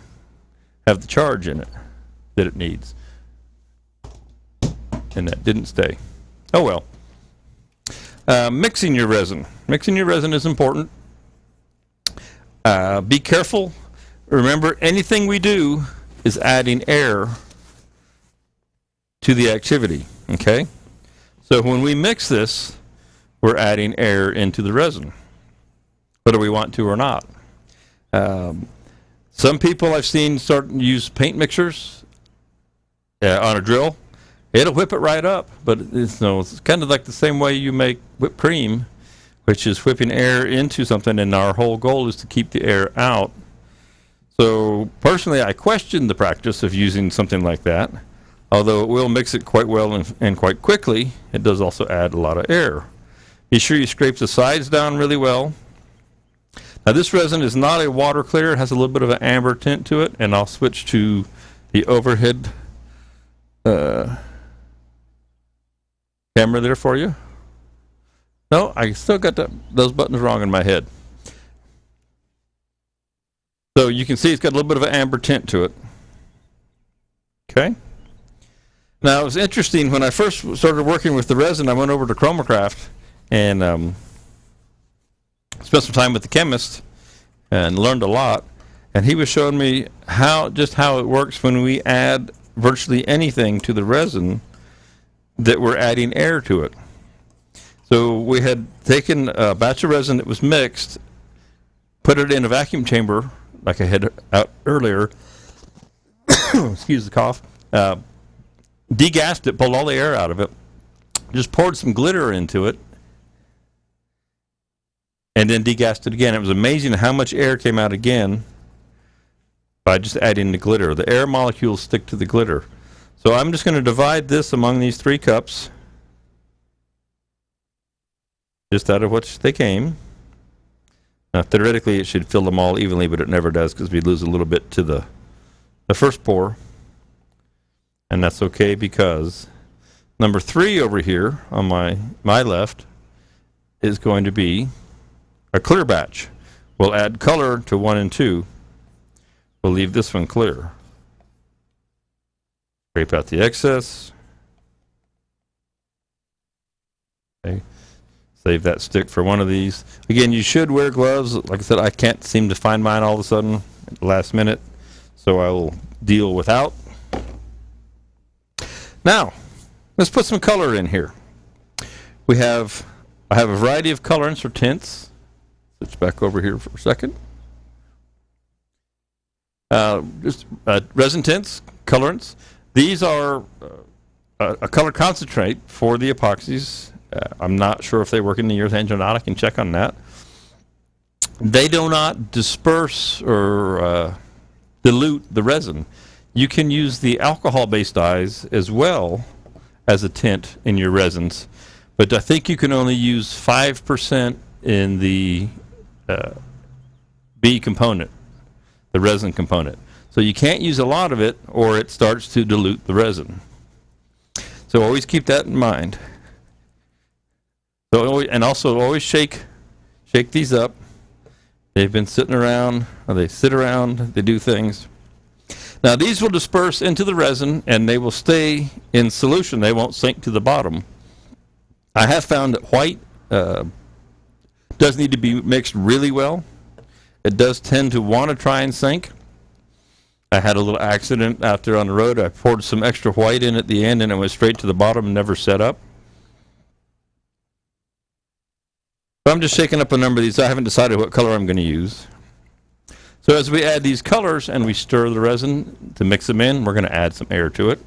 the charge in it that it needs. And that didn't stay. Oh well. Mixing your resin. Mixing your resin is important. Be careful. Remember, anything we do is adding air to the activity, okay? So when we mix this, we're adding air into the resin, whether we want to or not. Some people I've seen start to use paint mixers on a drill. It'll whip it right up, but it's kind of like the same way you make whipped cream, which is whipping air into something, and our whole goal is to keep the air out. So personally, I question the practice of using something like that. Although it will mix it quite well and quite quickly, it does also add a lot of air. Be sure you scrape the sides down really well. Now this resin is not a water clear. It has a little bit of an amber tint to it, and I'll switch to the overhead camera there for you. No, I still got those buttons wrong in my head. So you can see it's got a little bit of an amber tint to it. Okay. Now, it was interesting, when I first started working with the resin, I went over to Spiracraft and spent some time with the chemist and learned a lot. And he was showing me just how it works when we add virtually anything to the resin that we're adding air to it. So we had taken a batch of resin that was mixed, put it in a vacuum chamber, like I had out earlier, excuse the cough, degassed it, pulled all the air out of it, just poured some glitter into it, and then degassed it again. It was amazing how much air came out again by just adding the glitter. The air molecules stick to the glitter. So I'm just going to divide this among these 3 cups, just out of which they came. Theoretically, it should fill them all evenly, but it never does because we lose a little bit to the first pour. And that's okay because number 3 over here on my left is going to be a clear batch. We'll add color to 1 and 2. We'll leave this one clear. Scrape out the excess. Okay. Save that stick for one of these. Again, you should wear gloves. Like I said, I can't seem to find mine all of a sudden at the last minute, so I will deal without. Now, let's put some color in here. I have a variety of colorants or tints. Switch back over here for a second. Just resin tints, colorants. These are a color concentrate for the epoxies. I'm not sure if they work in the urethane or not. I can check on that. They do not disperse or dilute the resin. You can use the alcohol-based dyes as well as a tint in your resins, but I think you can only use 5% in the B component, the resin component. So you can't use a lot of it or it starts to dilute the resin. So always keep that in mind. So and also always shake these up. They've been sitting around, or they sit around, they do things. Now these will disperse into the resin and they will stay in solution. They won't sink to the bottom. I have found that white does need to be mixed really well. It does tend to want to try and sink. I had a little accident out there on the road. I poured some extra white in at the end and it went straight to the bottom and never set up. So I'm just shaking up a number of these. I haven't decided what color I'm going to use. So as we add these colors and we stir the resin to mix them in, we're going to add some air to it.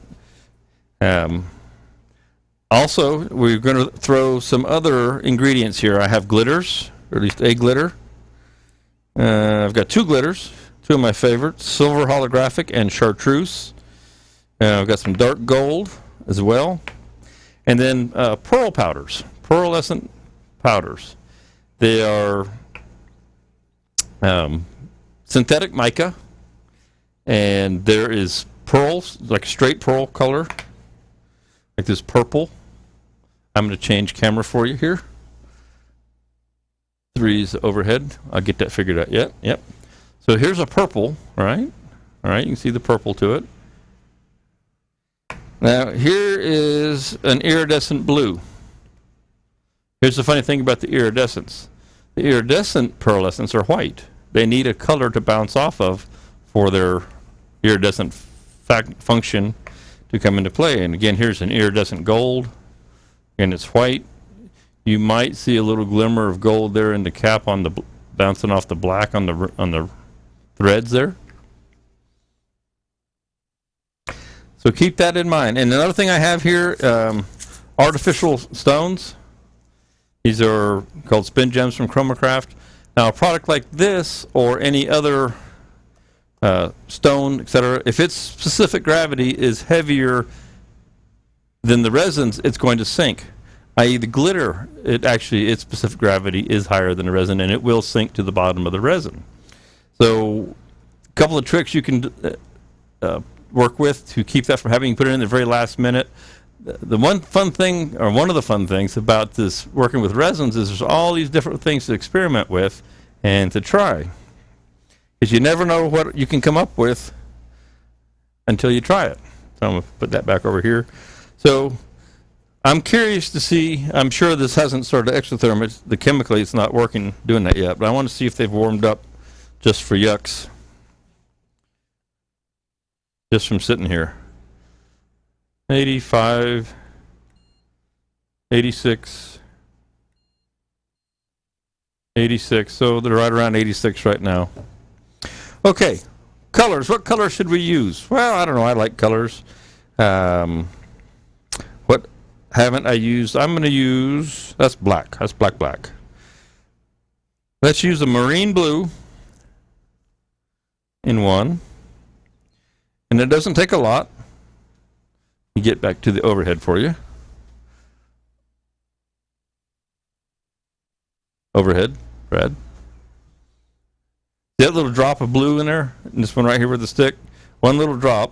Also, we're going to throw some other ingredients here. I have glitters, or at least a glitter. I've got 2 glitters, 2 of my favorites, silver holographic and chartreuse. I've got some dark gold as well. And then pearl powders, pearlescent powders. They are synthetic mica, and there is pearls, like straight pearl color, like this purple. I'm going to change camera for you here. 3 is overhead. I'll get that figured out yet. Yep. So here's a purple, right? All right, you can see the purple to it. Now here is an iridescent blue. Here's the funny thing about the iridescence. The iridescent pearlescents are white. They need a color to bounce off of for their iridescent function to come into play. And again, here's an iridescent gold, and it's white. You might see a little glimmer of gold there in the cap on the bouncing off the black on the threads there. So keep that in mind. And another thing I have here, artificial stones. These are called spin gems from Spiracraft. Now, a product like this or any other stone, etc., if its specific gravity is heavier than the resins, it's going to sink. I.e., the glitter, its specific gravity is higher than the resin, and it will sink to the bottom of the resin. So, a couple of tricks you can work with to keep that from having put it in the very last minute. The one fun thing, or one of the fun things about this working with resins is there's all these different things to experiment with and to try. Because you never know what you can come up with until you try it. So I'm going to put that back over here. So I'm curious to see, I'm sure this hasn't started exotherm, chemically it's not working doing that yet, but I want to see if they've warmed up just for yucks. Just from sitting here. 85, 86, 86. So they're right around 86 right now. Okay, colors. What color should we use? Well, I don't know. I like colors. What haven't I used? I'm going to use, that's black. That's black. Let's use a marine blue in one. And it doesn't take a lot. You get back to the overhead for you. Overhead, Brad. That little drop of blue in there, and this one right here with the stick, one little drop.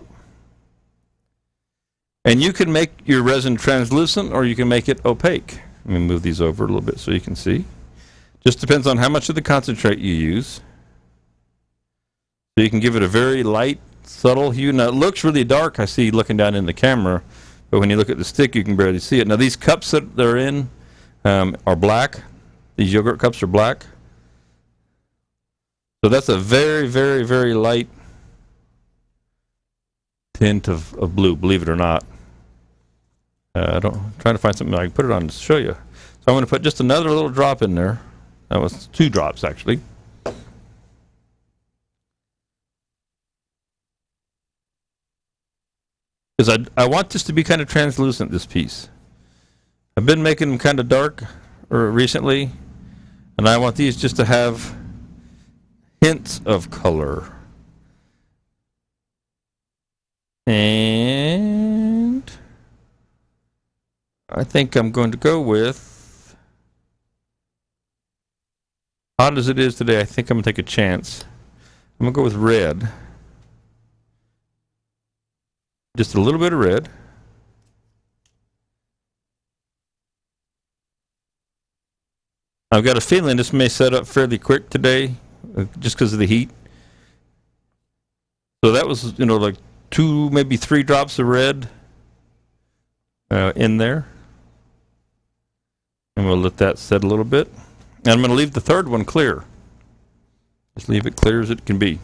And you can make your resin translucent or you can make it opaque. Let me move these over a little bit so you can see. Just depends on how much of the concentrate you use. So you can give it a very light, subtle hue. Now it looks really dark, I see looking down in the camera, but when you look at the stick you can barely see it. Now these cups that they're in are black. These yogurt cups are black. So that's a very, very, very light tint of blue, believe it or not. I'm trying to find something I can put it on to show you. So I'm going to put just another little drop in there. That was 2 drops actually. Because I want this to be kind of translucent, this piece. I've been making them kind of dark recently, and I want these just to have hints of color. And I think I'm going to go with, hot as it is today, I think I'm going to take a chance. I'm going to go with red. Just a little bit of red. I've got a feeling this may set up fairly quick today, just because of the heat. So that was, like 2, maybe 3 drops of red in there. And we'll let that set a little bit. And I'm going to leave the third one clear. Just leave it clear as it can be.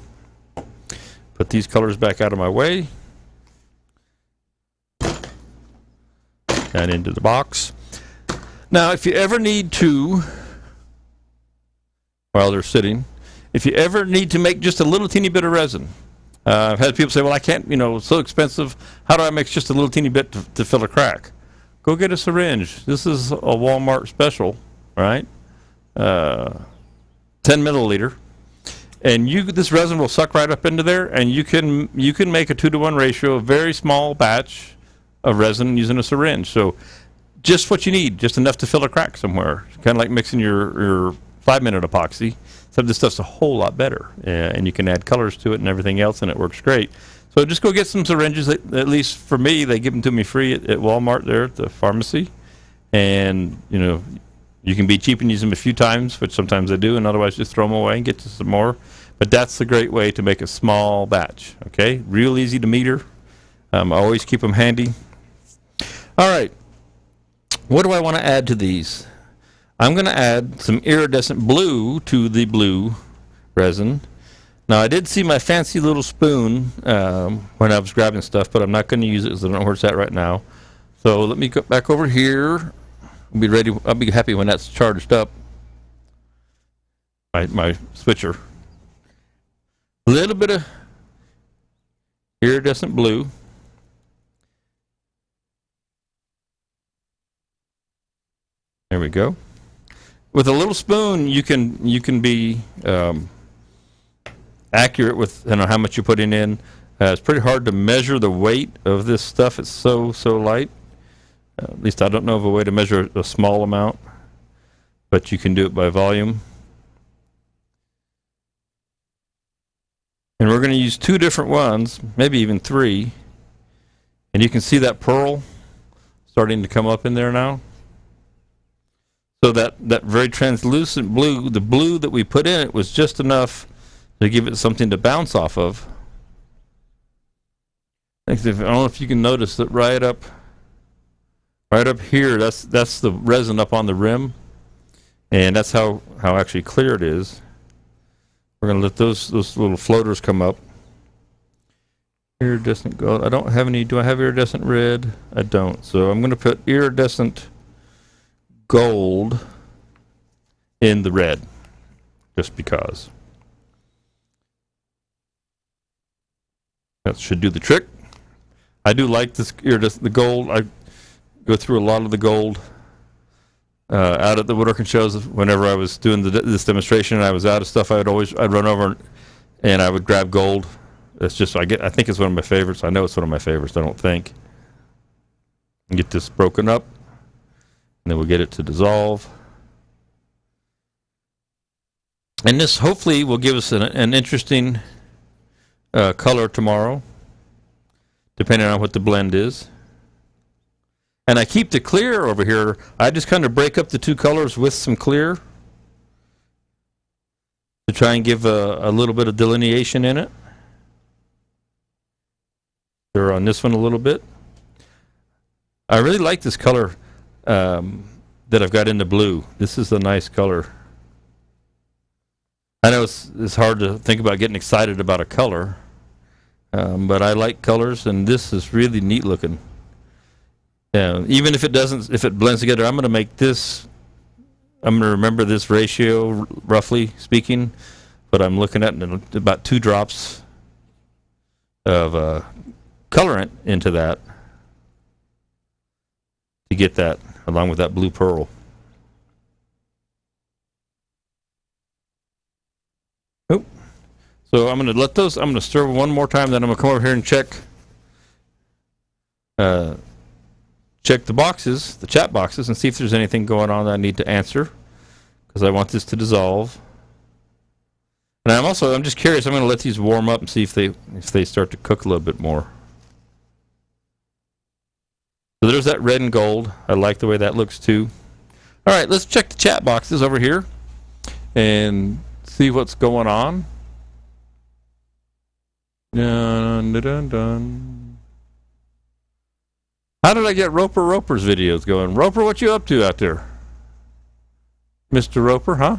Put these colors back out of my way. That into the box. Now, if you ever need to, while they're sitting, if you ever need to make just a little teeny bit of resin, I've had people say, well, I can't, it's so expensive. How do I make just a little teeny bit to fill a crack? Go get a syringe. This is a Walmart special, right? 10 milliliter. And this resin will suck right up into there, and you can make a 2-to-1 ratio, a very small batch of resin using a syringe. So just what you need, just enough to fill a crack somewhere. Kind of like mixing your 5-minute epoxy, except this stuff's a whole lot better. And you can add colors to it and everything else, and it works great. So just go get some syringes. At least for me, they give them to me free at Walmart there at the pharmacy. And, you can be cheap and use them a few times, which sometimes I do, and otherwise just throw them away and get you some more. But that's the great way to make a small batch, okay? Real easy to meter. I always keep them handy. All right, what do I want to add to these? I'm going to add some iridescent blue to the blue resin. Now, I did see my fancy little spoon when I was grabbing stuff, but I'm not going to use it because I don't know where it's at right now. So let me go back over here. I'll be happy when that's charged up. My switcher. A little bit of iridescent blue. There we go. With a little spoon, you can be accurate with how much you're putting in. It's pretty hard to measure the weight of this stuff. It's so light. At least I don't know of a way to measure a small amount, but you can do it by volume. And we're going to use 2 different ones, maybe even 3. And you can see that pearl starting to come up in there now. So that very translucent blue, the blue that we put in it was just enough to give it something to bounce off of. I don't know if you can notice that right up here, that's the resin up on the rim, and that's how actually clear it is. We're going to let those little floaters come up. Iridescent gold. I don't have any. Do I have iridescent red? I don't. So I'm going to put iridescent gold in the red, just because. That should do the trick. I do like this iridescent, the gold. I go through a lot of the gold out at the woodworking shows. Whenever I was doing this demonstration and I was out of stuff, I'd run over and I would grab gold. It's just I think it's one of my favorites. I know it's one of my favorites. I don't think. And get this broken up, and then we'll get it to dissolve. And this hopefully will give us an interesting color tomorrow, depending on what the blend is. And I keep the clear over here. I just kind of break up the two colors with some clear to try and give a little bit of delineation in it. Or on this one a little bit. I really like this color that I've got in the blue. This is a nice color. I know it's hard to think about getting excited about a color, but I like colors, and this is really neat looking. Even if it blends together, I'm going to make this. I'm going to remember this ratio, roughly speaking, but I'm looking at about 2 drops of colorant into that to get that along with that blue pearl. Oh, so I'm going to let those. I'm going to stir one more time. Then I'm going to come over here and check the boxes, the chat boxes, and see if there's anything going on that I need to answer, because I want this to dissolve. And I'm just curious. I'm going to let these warm up and see if they start to cook a little bit more. So there's that red and gold. I like the way that looks too. All right, let's check the chat boxes over here and see what's going on. Dun, dun, dun, dun. How did I get Roper's videos going? Roper, what you up to out there? Mr. Roper, huh?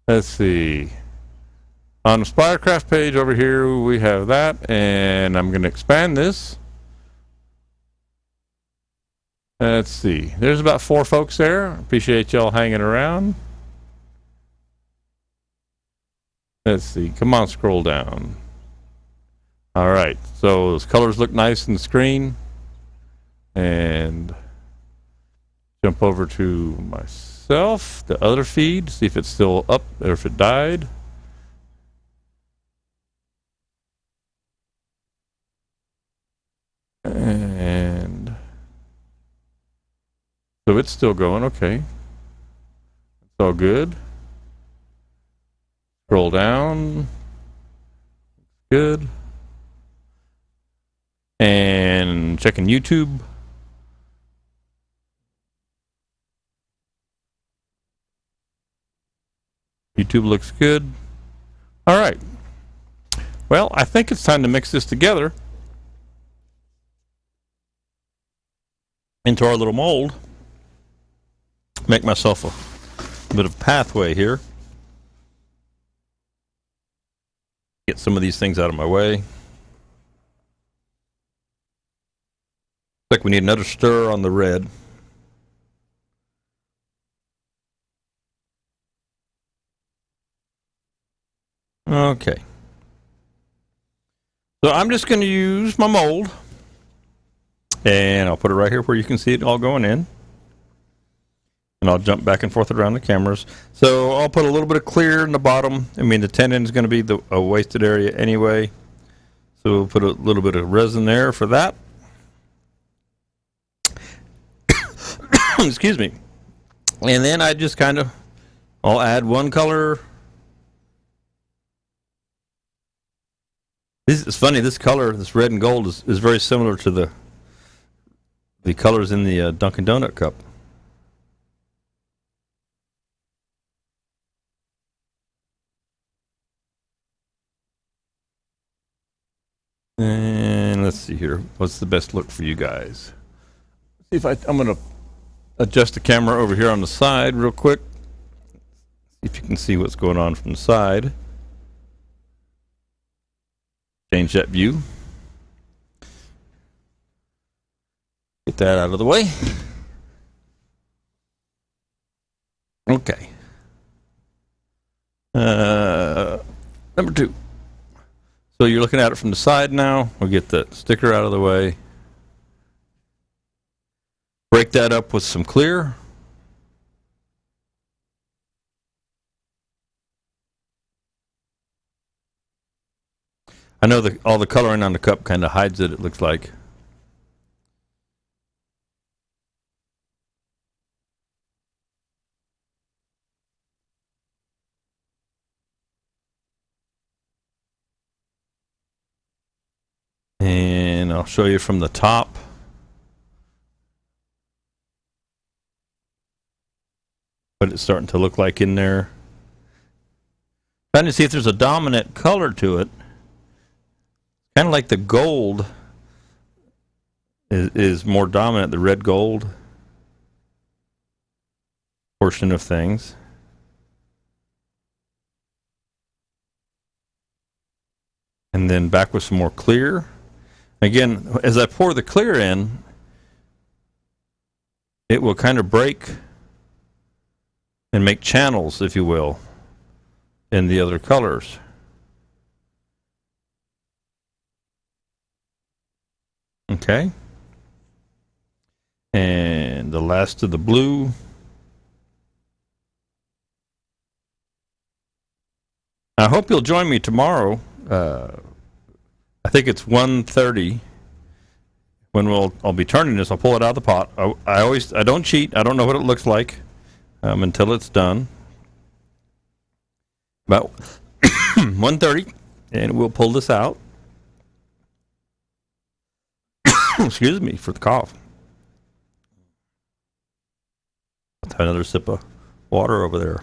Let's see. On the Spiracraft page over here, we have that, and I'm going to expand this. Let's see. There's about 4 folks there. Appreciate y'all hanging around. Let's see. Come on, scroll down. All right. So those colors look nice in the screen. And jump over to myself, the other feed, see if it's still up or if it died. And so it's still going. Okay. It's all good. Scroll down. Good. And checking YouTube. YouTube looks good. All right. Well, I think it's time to mix this together into our little mold. Make myself a bit of pathway here. Get some of these things out of my way. Looks like we need another stir on the red. Okay. So I'm just going to use my mold, and I'll put it right here where you can see it all going in. And I'll jump back and forth around the cameras. So I'll put a little bit of clear in the bottom. I mean, the tenon is going to be a wasted area anyway. So we'll put a little bit of resin there for that. Excuse me. And then I just I'll add one color. It's funny, this color, this red and gold, is very similar to the colors in the Dunkin' Donut cup. And let's see here. What's the best look for you guys? See if I'm going to adjust the camera over here on the side real quick. See if you can see what's going on from the side. Change that view. Get that out of the way. Okay. Number 2. So you're looking at it from the side now. We'll get the sticker out of the way. Break that up with some clear. I know all the coloring on the cup kind of hides it looks like. I'll show you from the top. What it's starting to look like in there. Trying to see if there's a dominant color to it. Kind of like the gold is more dominant, the red gold portion of things. And then back with some more clear. Again, as I pour the clear in, it will kind of break and make channels, if you will, in the other colors. Okay. And the last of the blue. I hope you'll join me tomorrow. I think it's 1:30 when I'll be turning this. I'll pull it out of the pot. I don't cheat. I don't know what it looks like until it's done. About 1:30, and we'll pull this out. Excuse me for the cough. Let's have another sip of water over there.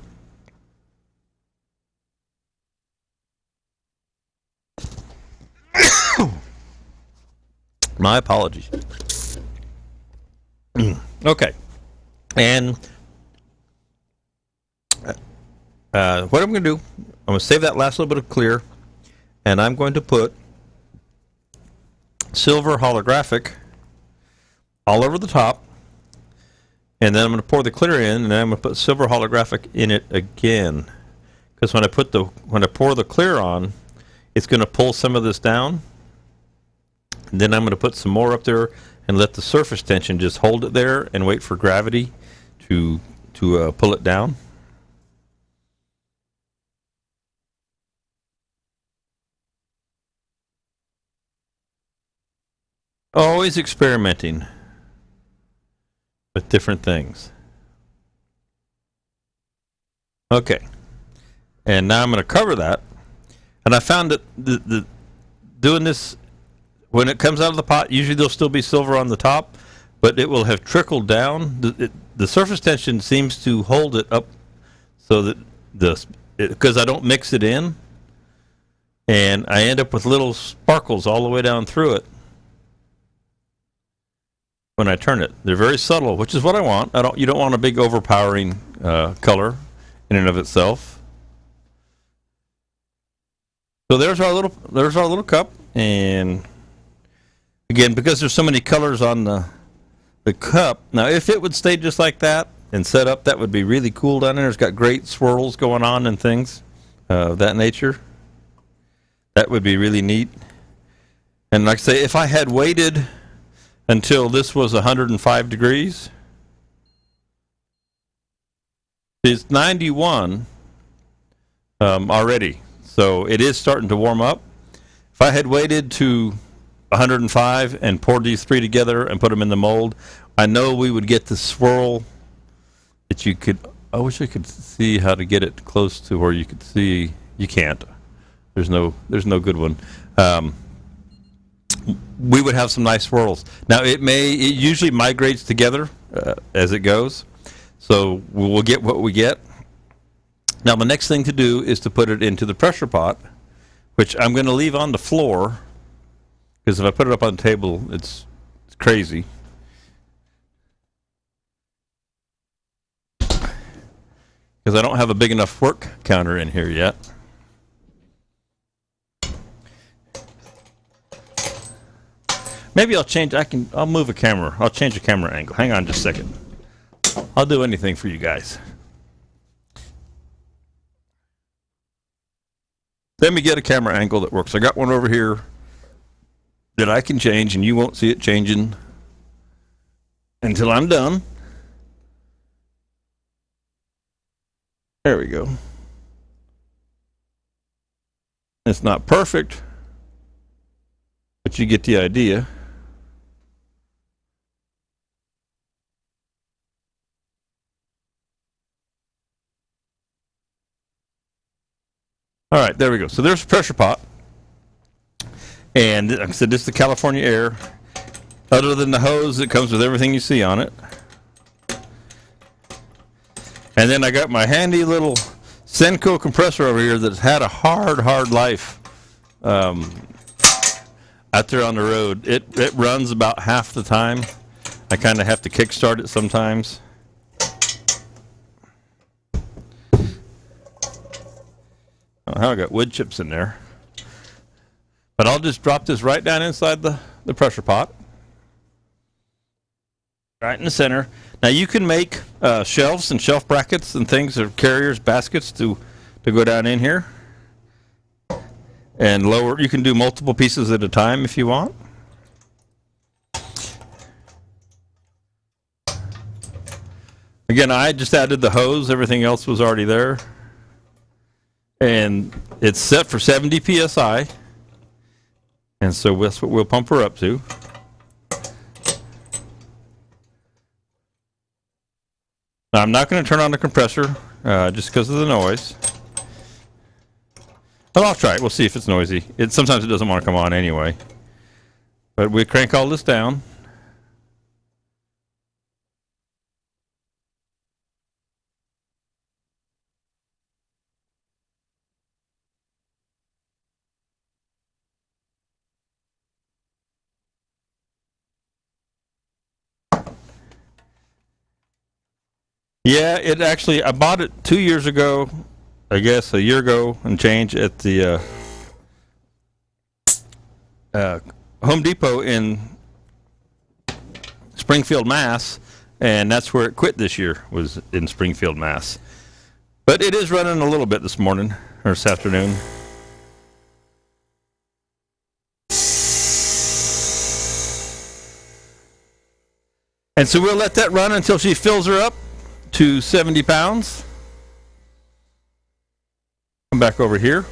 My apologies. Okay. And what I'm going to do, I'm going to save that last little bit of clear, and I'm going to put silver holographic all over the top, and then I'm going to pour the clear in, and then I'm going to put silver holographic in it again, because when I pour the clear on, it's going to pull some of this down, and then I'm going to put some more up there and let the surface tension just hold it there and wait for gravity to pull it down. Always experimenting with different things. Okay. And now I'm going to cover that. And I found that the doing this, when it comes out of the pot, usually there'll still be silver on the top, but it will have trickled down. The surface tension seems to hold it up so that because I don't mix it in, and I end up with little sparkles all the way down through it when I turn it. They're very subtle, which is what I want. You don't want a big overpowering color in and of itself. So there's our little cup, and again, because there's so many colors on the cup. Now, if it would stay just like that and set up, that would be really cool down there. It's got great swirls going on and things of that nature. That would be really neat. And like I say, if I had waited until this was 105 degrees, it's 91 already. So it is starting to warm up. If I had waited to 105 and poured these three together and put them in the mold, I know we would get the swirl that you could. I wish I could see how to get it close to where you could see. You can't. There's no good one. We would have some nice swirls. Now it usually migrates together as it goes, so we'll get what we get. Now the next thing to do is to put it into the pressure pot, which I'm going to leave on the floor, because if I put it up on the table, it's crazy. Because I don't have a big enough work counter in here yet. Maybe I'll move a camera. I'll change the camera angle. Hang on just a second. I'll do anything for you guys. Let me get a camera angle that works. I got one over here that I can change, and you won't see it changing until I'm done. There we go. It's not perfect, but you get the idea. All right, there we go. So there's a pressure pot. And like I said, this is the California Air. Other than the hose, it comes with everything you see on it. And then I got my handy little Senko compressor over here that's had a hard life out there on the road. It runs about half the time. I kind of have to kickstart it sometimes. Oh, I got wood chips in there. But I'll just drop this right down inside the pressure pot. Right in the center. Now you can make shelves and shelf brackets and things, or carriers, baskets to go down in here. And lower, you can do multiple pieces at a time if you want. Again, I just added the hose. Everything else was already there. And it's set for 70 psi. And so that's what we'll pump her up to. Now, I'm not going to turn on the compressor just because of the noise. But I'll try it. We'll see if it's noisy. Sometimes it doesn't want to come on anyway. But we crank all this down. Yeah, I bought it 2 years ago, I guess a year ago and change at the Home Depot in Springfield, Mass. And that's where it quit this year, was in Springfield, Mass. But it is running a little bit this morning, or this afternoon. And so we'll let that run until she fills her up to 70 pounds. Come back over here.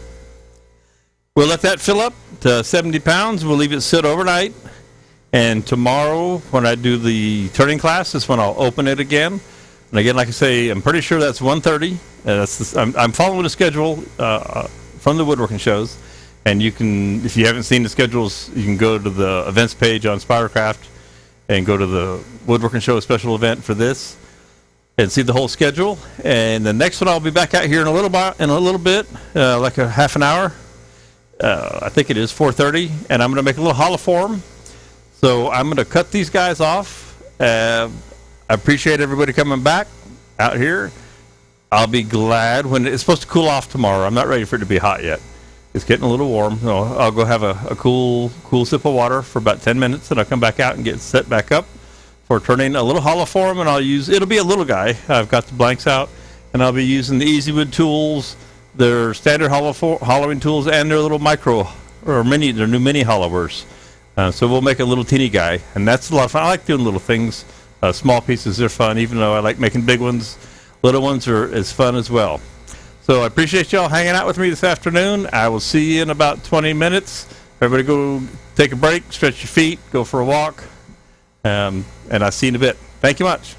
We'll let that fill up to 70 pounds. We'll leave it sit overnight. And tomorrow, when I do the turning class, is when I'll open it again. And again, like I say, I'm pretty sure that's 1:30. I'm following the schedule from the woodworking shows. And you can, if you haven't seen the schedules, you can go to the events page on Spiracraft and go to the woodworking show special event for this and see the whole schedule. And the next one, I'll be back out here in a little bit, like a half an hour. I think it is 4:30, and I'm going to make a little hollow form. So I'm going to cut these guys off. I appreciate everybody coming back out here. I'll be glad when it's supposed to cool off tomorrow. I'm not ready for it to be hot yet. It's getting a little warm. So I'll go have a cool sip of water for about 10 minutes, and I'll come back out and get set back up for turning a little hollow form. And it'll be a little guy. I've got the blanks out, and I'll be using the EasyWood tools, their standard hollowing tools, and their little micro or mini, their new mini hollowers. So we'll make a little teeny guy, and that's a lot of fun. I like doing little things. Small pieces are fun, even though I like making big ones. Little ones are as fun as well. So I appreciate y'all hanging out with me this afternoon. I will see you in about 20 minutes. Everybody go take a break, stretch your feet, go for a walk, and I'll see you in a bit. Thank you much.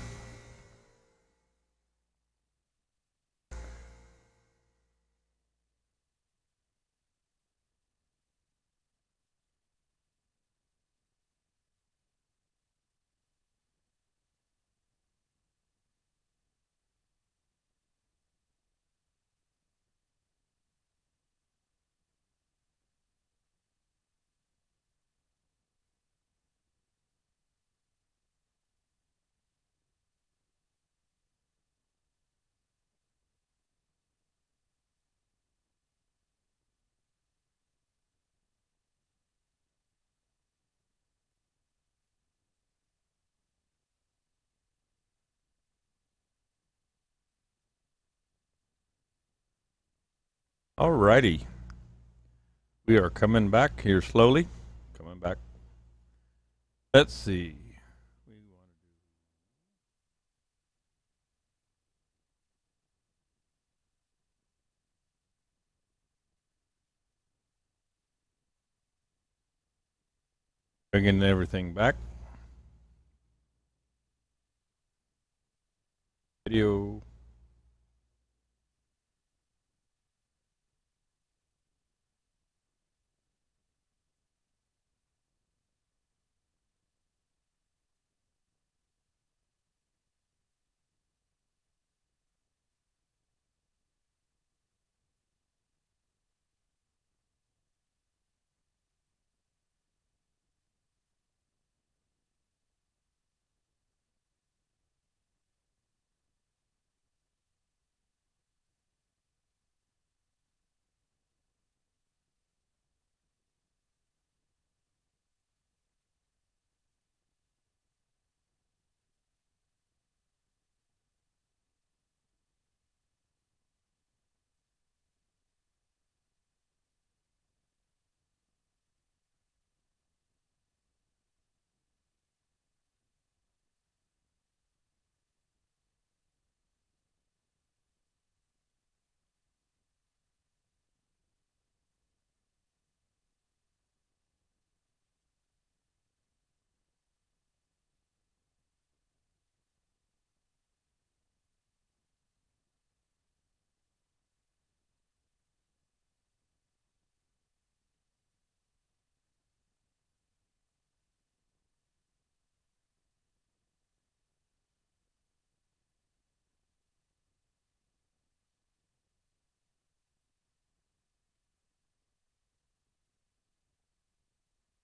Alrighty. We are coming back here slowly. Coming back. Let's see. Bringing everything back. Video.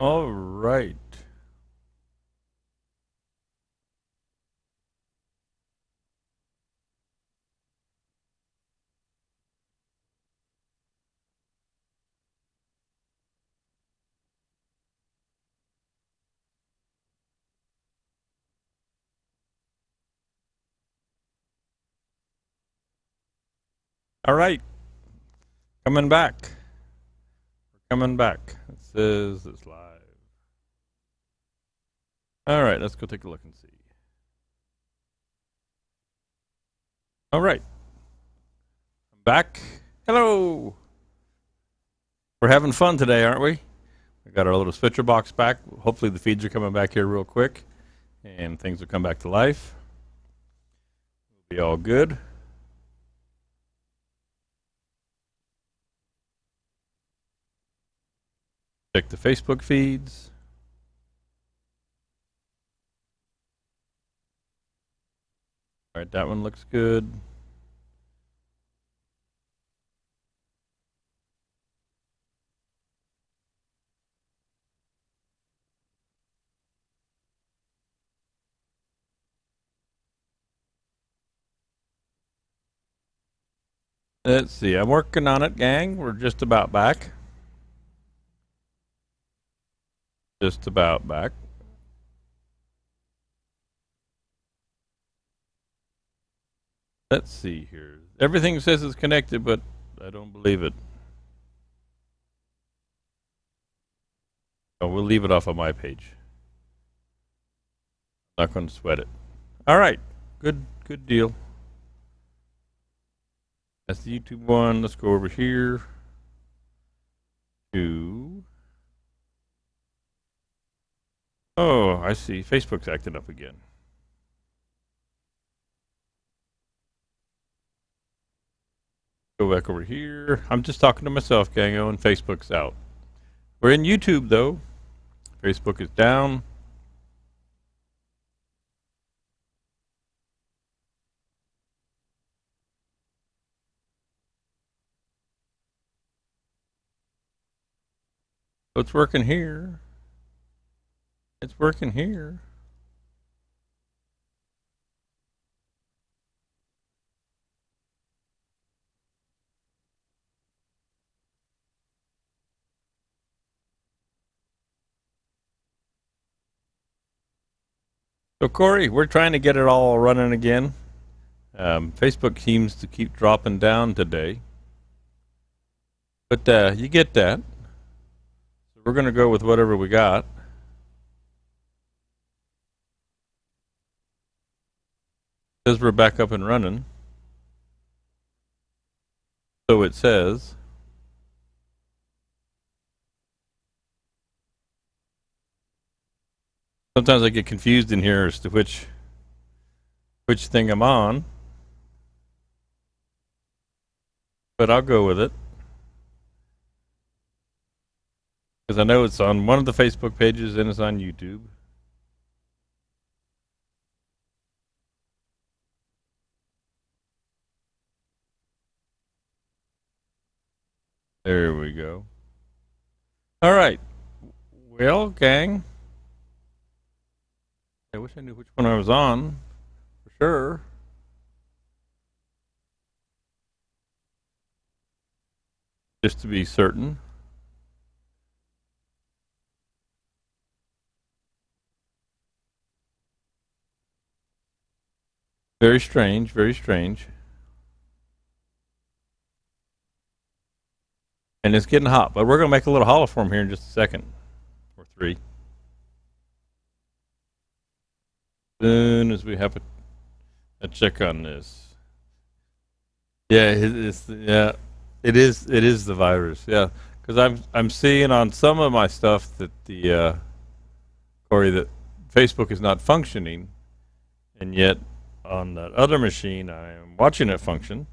All right. All right. Coming back. We're coming back. It says it's live. All right. Let's go take a look and see. All right. I'm back. Hello. We're having fun today, aren't we? We got our little switcher box back. Hopefully the feeds are coming back here real quick and things will come back to life. It'll be all good. Check the Facebook feeds. All right, that one looks good. Let's see. I'm working on it, gang. We're just about back. Just about back. Let's see here. Everything says it's connected, but I don't believe it. Oh, we'll leave it off of my page. Not going to sweat it. All right. Good deal. That's the YouTube one. Let's go over here to... Oh, I see. Facebook's acting up again. Go back over here. I'm just talking to myself, gango, and Facebook's out. We're in YouTube, though. Facebook is down. So it's working here. It's working here. So Corey, we're trying to get it all running again. Facebook seems to keep dropping down today. But you get that. So we're going to go with whatever we got. Says we're back up and running. So it says. Sometimes I get confused in here as to which thing I'm on. But I'll go with it. Because I know it's on one of the Facebook pages and it's on YouTube. There we go. All right. Well, gang. I wish I knew which one I was on, for sure. Just to be certain. Very strange, very strange. And it's getting hot, but we're going to make a little hollow form here in just a second. Or three. Soon as we have a check on this. Yeah, it is the virus. Yeah, because I'm seeing on some of my stuff that the Corey, that Facebook is not functioning, and yet on that other machine I am watching it function.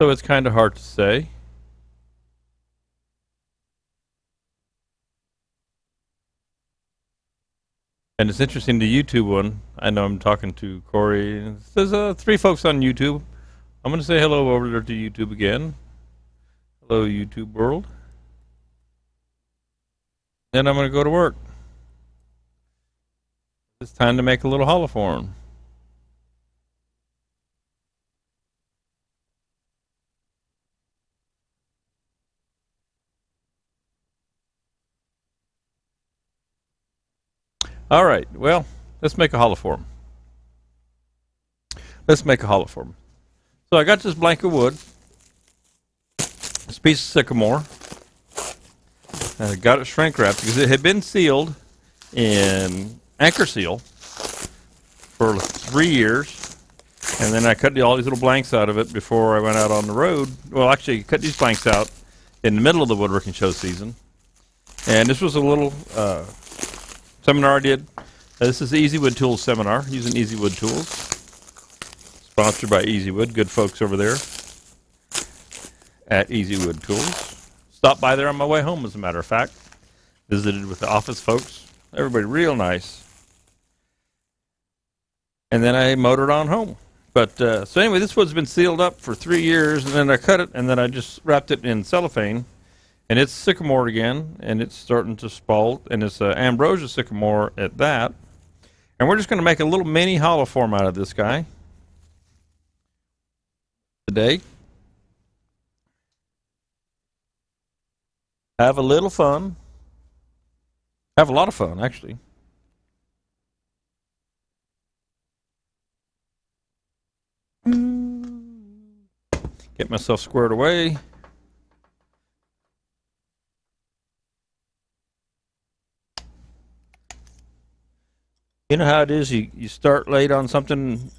So it's kind of hard to say. And it's interesting, the YouTube one. I know I'm talking to Corey. There's 3 folks on YouTube. I'm going to say hello over there to YouTube again. Hello, YouTube world. Then I'm going to go to work. It's time to make a little hollow form. All right, well, let's make a hollow form. Let's make a hollow form. So I got this blank of wood, this piece of sycamore. I got it shrink wrapped because it had been sealed in anchor seal for 3 years. And then I cut all these little blanks out of it before I went out on the road. Well, actually, I cut these blanks out in the middle of the woodworking show season. And this was a little seminar I did. This is the Easy Wood Tools seminar, using Easy Wood Tools. Sponsored by Easy Wood, good folks over there at Easy Wood Tools. Stopped by there on my way home, as a matter of fact. Visited with the office folks. Everybody real nice. And then I motored on home. But so anyway, this wood's been sealed up for 3 years, and then I cut it, and then I just wrapped it in cellophane. And it's sycamore again, and it's starting to spalt, and it's ambrosia sycamore at that. And we're just going to make a little mini hollow form out of this guy today. Have a little fun. Have a lot of fun, actually. Get myself squared away. You know how it is, you start late on something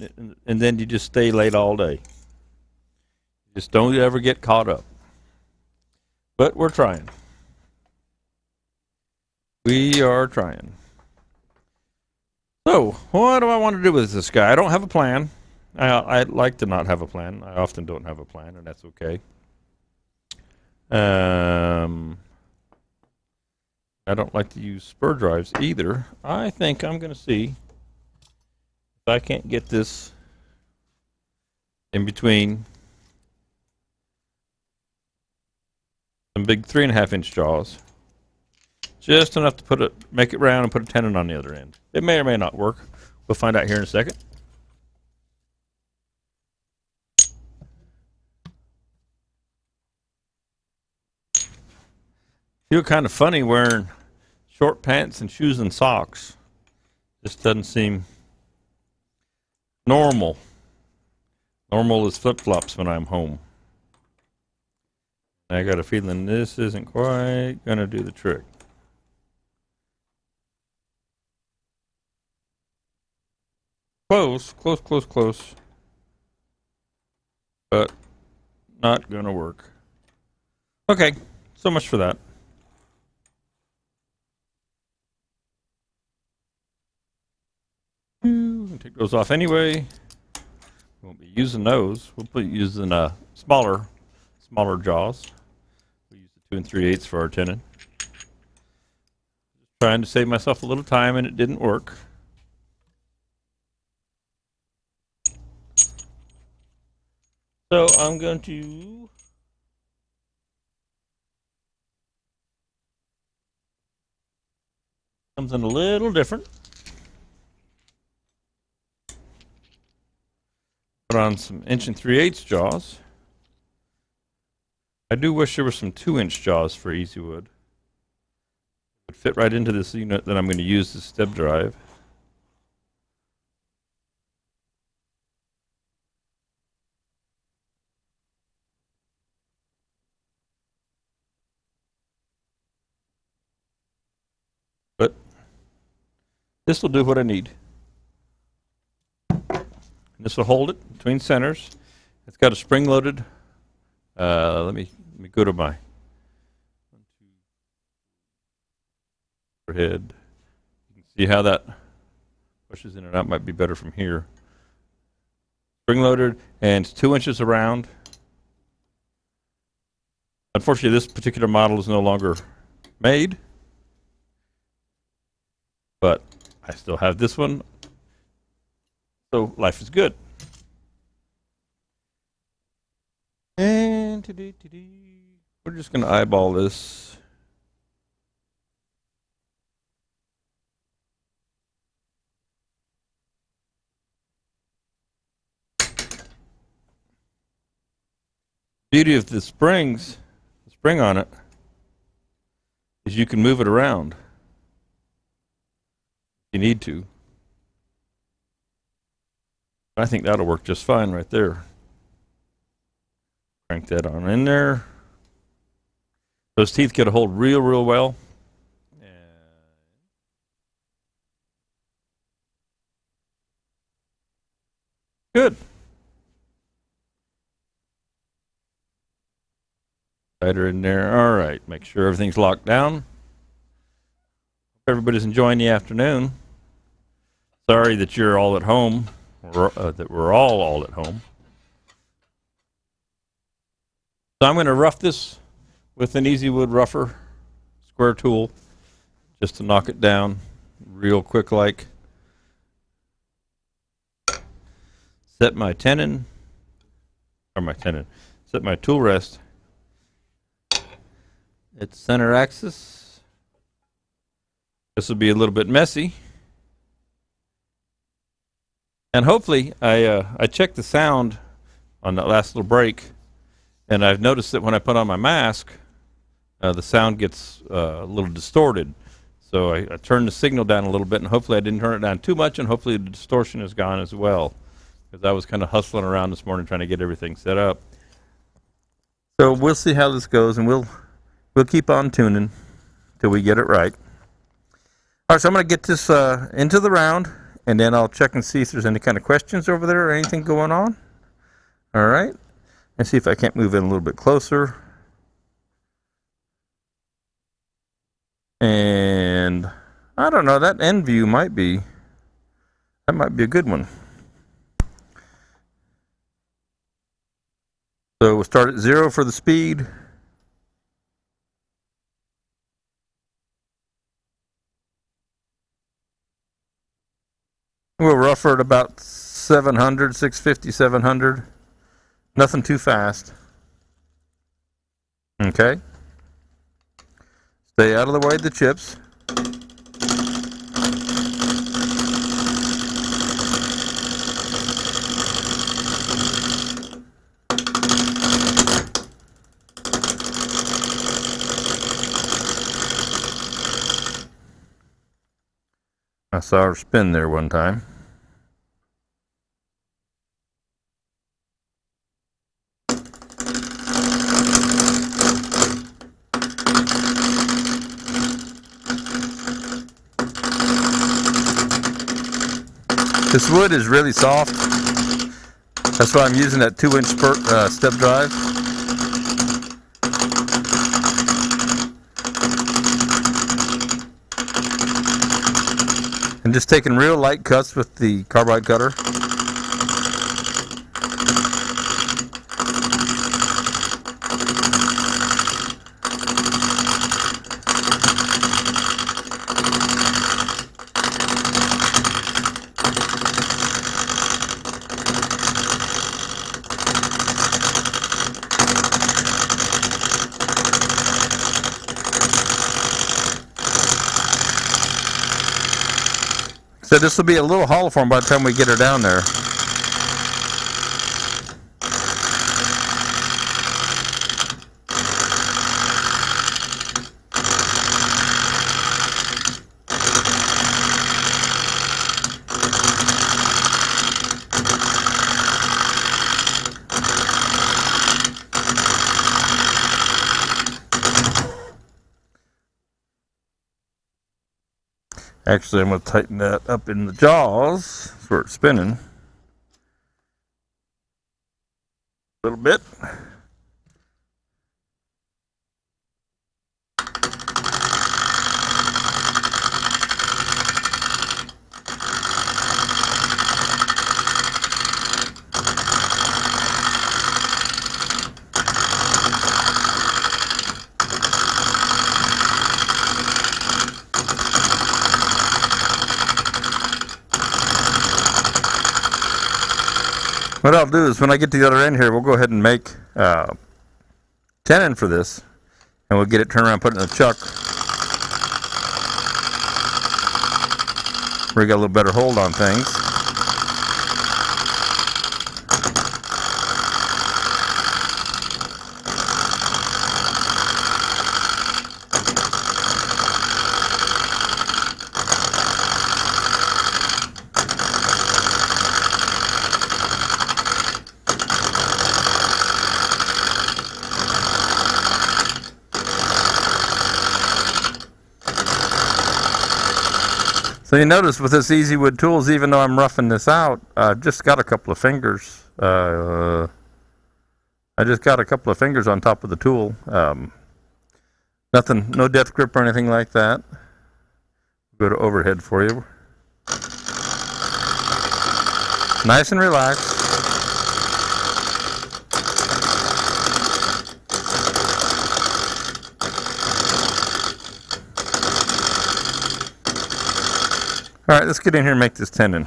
and then you just stay late all day. Just don't ever get caught up. But we're trying. We are trying. So, what do I want to do with this guy? I don't have a plan. I like to not have a plan. I often don't have a plan, and that's okay. I don't like to use spur drives either. I think I'm going to see if I can't get this in between some big 3.5-inch jaws. Just enough to make it round and put a tenon on the other end. It may or may not work. We'll find out here in a second. Feel kind of funny wearing short pants and shoes and socks. Just doesn't seem normal. Normal is flip-flops when I'm home. I got a feeling this isn't quite going to do the trick. Close, close, close, close. But not going to work. Okay, so much for that. Take those off anyway. We won't be using those. We'll be using smaller jaws. We use the 2 3/8 for our tenon. Just trying to save myself a little time, and it didn't work. So I'm going to comes in a little different. Put on some 1 3/8 jaws. I do wish there were some 2-inch jaws for Easy Wood. It would fit right into this unit that I'm going to use this step drive. But this will do what I need. This will hold it between centers. It's got a spring-loaded. Let me go to my head. You can see how that pushes in and out. Might be better from here. Spring-loaded, and it's 2 inches around. Unfortunately, this particular model is no longer made, but I still have this one. So life is good. And we're just going to eyeball this. Beauty of the spring on it, is you can move it around if you need to. I think that'll work just fine right there. Crank that on in there. Those teeth get a hold real, real well. Good. Tighter in there. All right. Make sure everything's locked down. Hope everybody's enjoying the afternoon. Sorry that you're all at home, or that we're all at home. So I'm going to rough this with an Easy Wood rougher, square tool, just to knock it down real quick like. Set my tenon, set my tool rest at center axis. This will be a little bit messy. And hopefully, I checked the sound on that last little break, and I've noticed that when I put on my mask, the sound gets a little distorted. So I turned the signal down a little bit, and hopefully I didn't turn it down too much, and hopefully the distortion is gone as well. Because I was kind of hustling around this morning trying to get everything set up. So we'll see how this goes, and we'll keep on tuning till we get it right. All right, so I'm going to get this into the round, and then I'll check and see if there's any kind of questions over there or anything going on. All right, let's see if I can't move in a little bit closer. And I don't know, that end view might be a good one. So we'll start at 0 for the speed. We'll rougher at about 700, 650, 700. Nothing too fast. Okay. Stay out of the way of the chips. I saw her spin there one time. This wood is really soft. That's why I'm using that 2-inch step drive. And just taking real light cuts with the carbide cutter. So this will be a little hollow form by the time we get her down there. Actually, I'm going to tighten that up in the jaws. That's where it's spinning. A little bit. What I'll do is when I get to the other end here, we'll go ahead and make tenon for this, and we'll get it turned around, put it in the chuck, where we got a little better hold on things. So you notice with this Easy Wood Tools, even though I'm roughing this out, I've just got a couple of fingers. I just got a couple of fingers on top of the tool. Nothing, no death grip or anything like that. Go to overhead for you. Nice and relaxed. All right, let's get in here and make this tendon.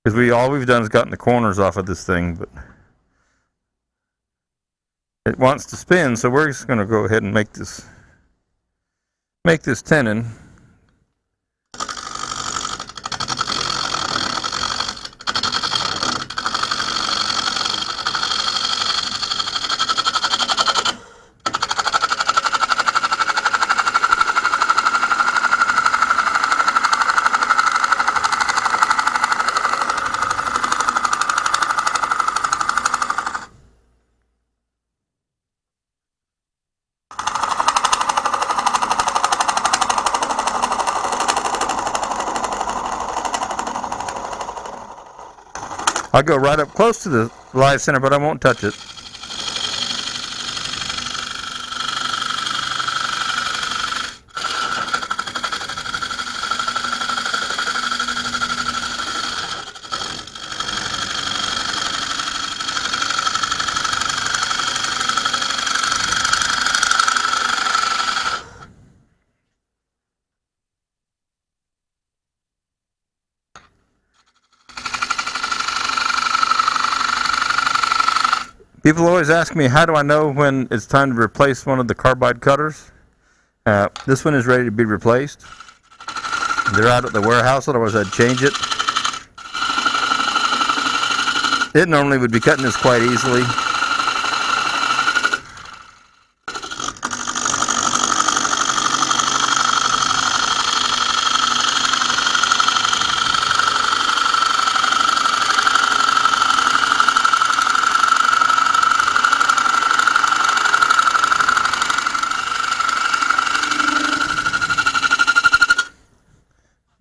Because all we've done is gotten the corners off of this thing, but it wants to spin, so we're just going to go ahead and make this tendon. I'll go right up close to the live center, but I won't touch it. People always ask me, how do I know when it's time to replace one of the carbide cutters? This one is ready to be replaced. They're out at the warehouse, otherwise I'd change it. It normally would be cutting this quite easily.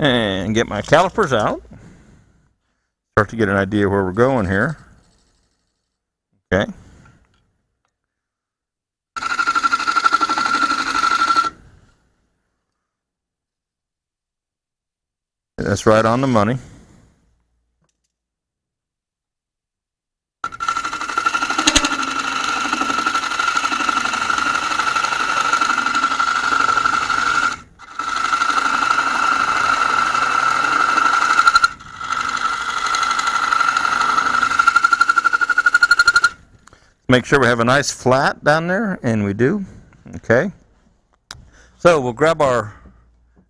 And get my calipers out. Start to get an idea where we're going here. Okay. That's right on the money. Make sure we have a nice flat down there, and we do. Okay. So we'll grab our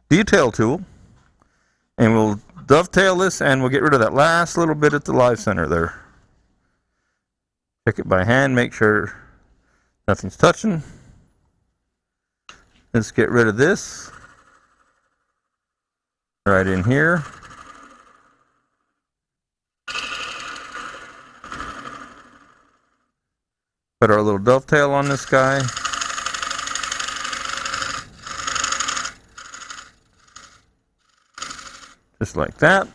detail tool, and we'll dovetail this, and we'll get rid of that last little bit at the live center there. Check it by hand, make sure nothing's touching. Let's get rid of this right in here. Put our little dovetail on this guy. Just like that.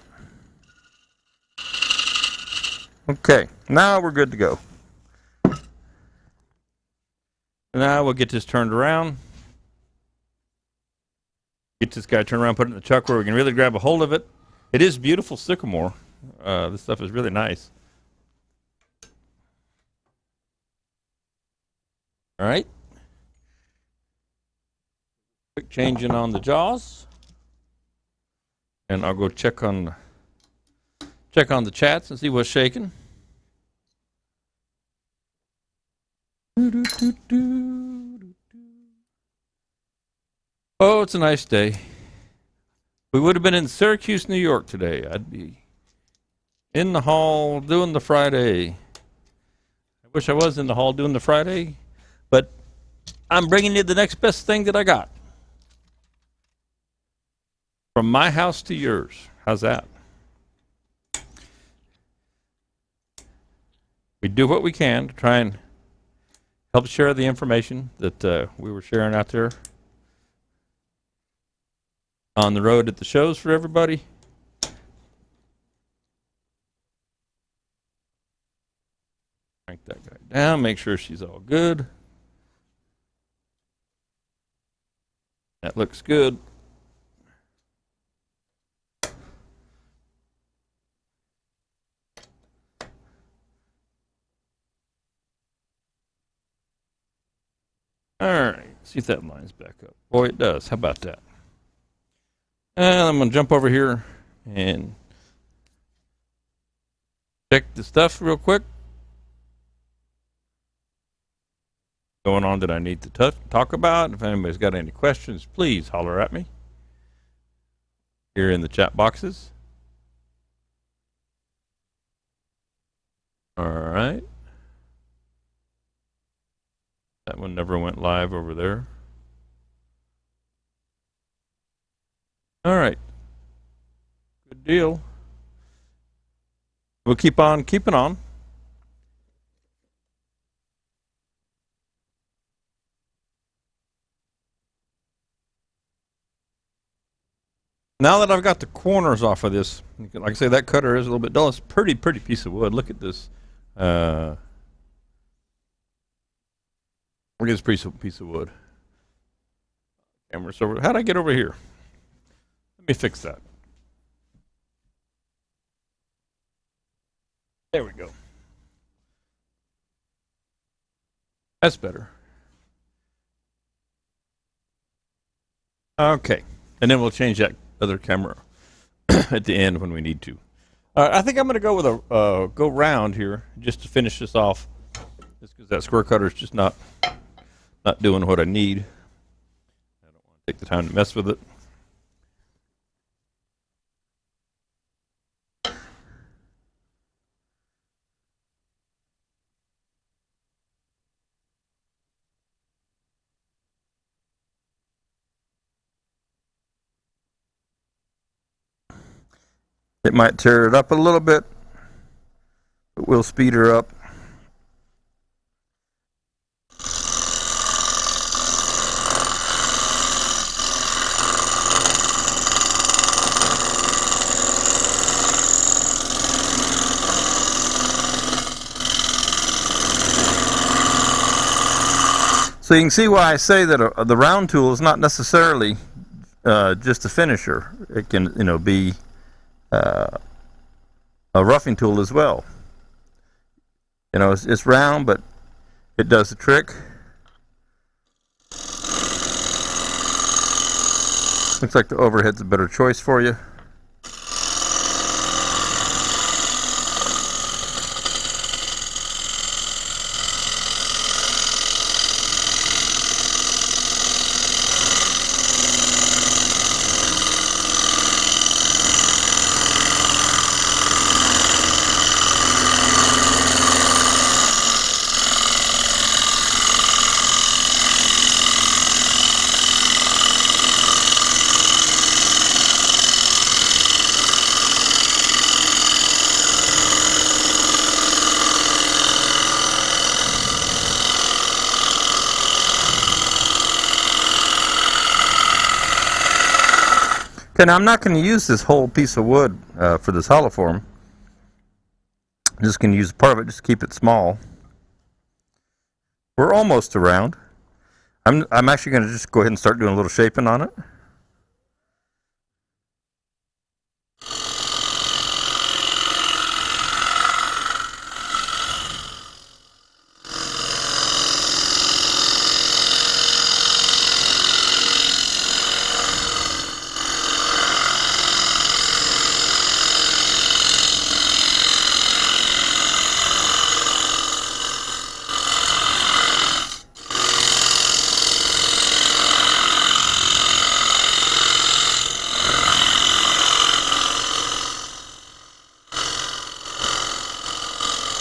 Okay, now we're good to go. Now we'll get this turned around. Get this guy turned around, put it in the chuck where we can really grab a hold of it. It is beautiful sycamore. This stuff is really nice. All right. Quick changing on the jaws. And I'll go check on the chats and see what's shaking. Oh, it's a nice day. We would have been in Syracuse, New York today. I'd be in the hall doing the Friday. I wish I was in the hall doing the Friday, but I'm bringing you the next best thing that I got. From my house to yours. How's that? We do what we can to try and help share the information that we were sharing out there. on the road at the shows for everybody. Crank that guy down, make sure she's all good. That looks good. All right, see if that lines back up. Boy, it does. How about that? And I'm going to jump over here and check the stuff real quick. Going on that I need to talk about. If anybody's got any questions, please holler at me here in the chat boxes. All right. That one never went live over there. All right. Good deal. We'll keep on keeping on. Now that I've got the corners off of this, like I say, that cutter is a little bit dull. It's a pretty piece of wood. Look at this. Look at this piece of wood. Camera's over. How'd I get over here? Let me fix that. There we go. That's better. Okay. And then we'll change that other camera at the end when we need to. I think I'm going to go with a go round here just to finish this off. Just because that square cutter is just not doing what I need. I don't want to take the time to mess with it. It might tear it up a little bit, but we'll speed her up. So you can see why I say that the round tool is not necessarily just a finisher. It can, be a roughing tool as well. It's round, but it does the trick. Looks like the overhead's a better choice for you. Okay, now I'm not going to use this whole piece of wood for this hollow form. I'm just going to use part of it just to keep it small. We're almost around. I'm actually going to just go ahead and start doing a little shaping on it.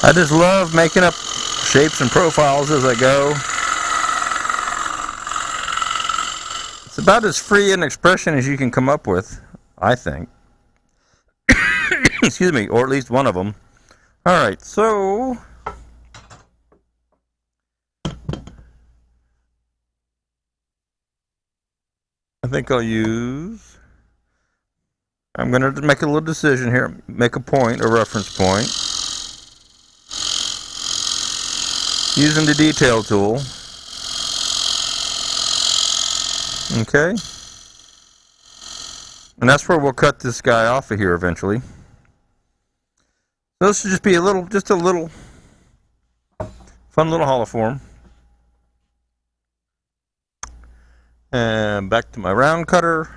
I just love making up shapes and profiles as I go. It's about as free an expression as you can come up with, I think. Excuse me, or at least one of them. Alright, so I think I'll use I'm going to make a little decision here. Make a point, a reference point. Using the detail tool. Okay. And that's where we'll cut this guy off of here eventually. So this should just be just a little fun little hollow form. And back to my round cutter.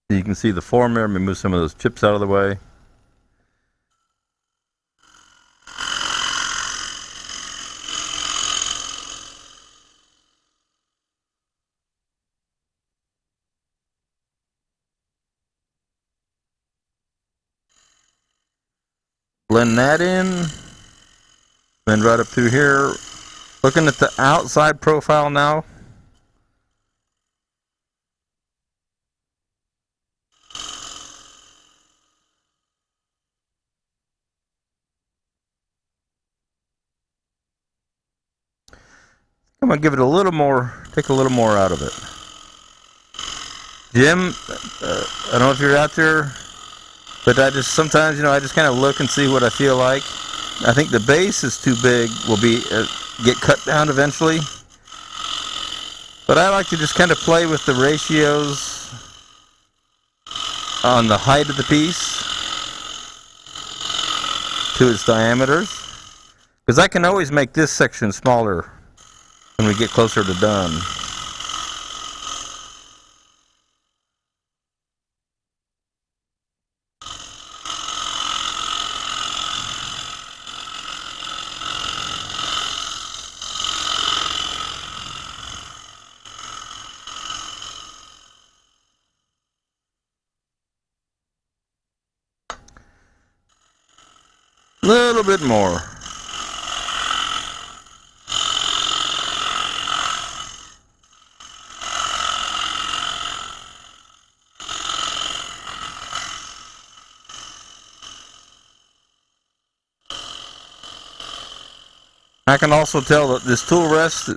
You can see the form there. Let me move some of those chips out of the way. Blend that in. Blend right up through here. Looking at the outside profile now. I'm going to give it a little more, take a little more out of it. Jim, I don't know if you're out there, but I just sometimes, I just kind of look and see what I feel like. I think the base is too big, will get cut down eventually. But I like to just kind of play with the ratios on the height of the piece to its diameters. Because I can always make this section smaller when we get closer to done. A little bit more. I can also tell that this tool rest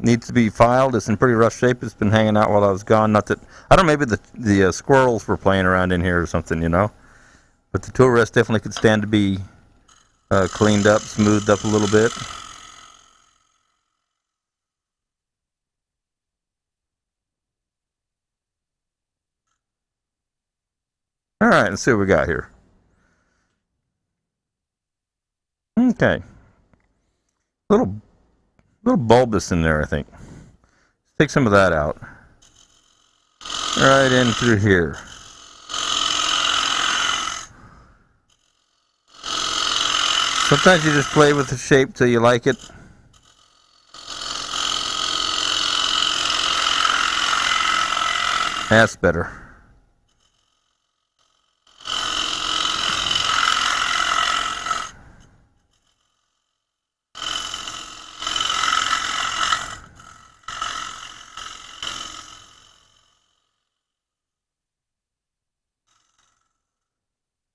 needs to be filed. It's in pretty rough shape. It's been hanging out while I was gone. Not that I don't know, maybe the squirrels were playing around in here or something, But the tool rest definitely could stand to be cleaned up, smoothed up a little bit. All right, let's see what we got here. Okay. Little bulbous in there, I think. Let's take some of that out. Right in through here. Sometimes you just play with the shape till you like it. That's better.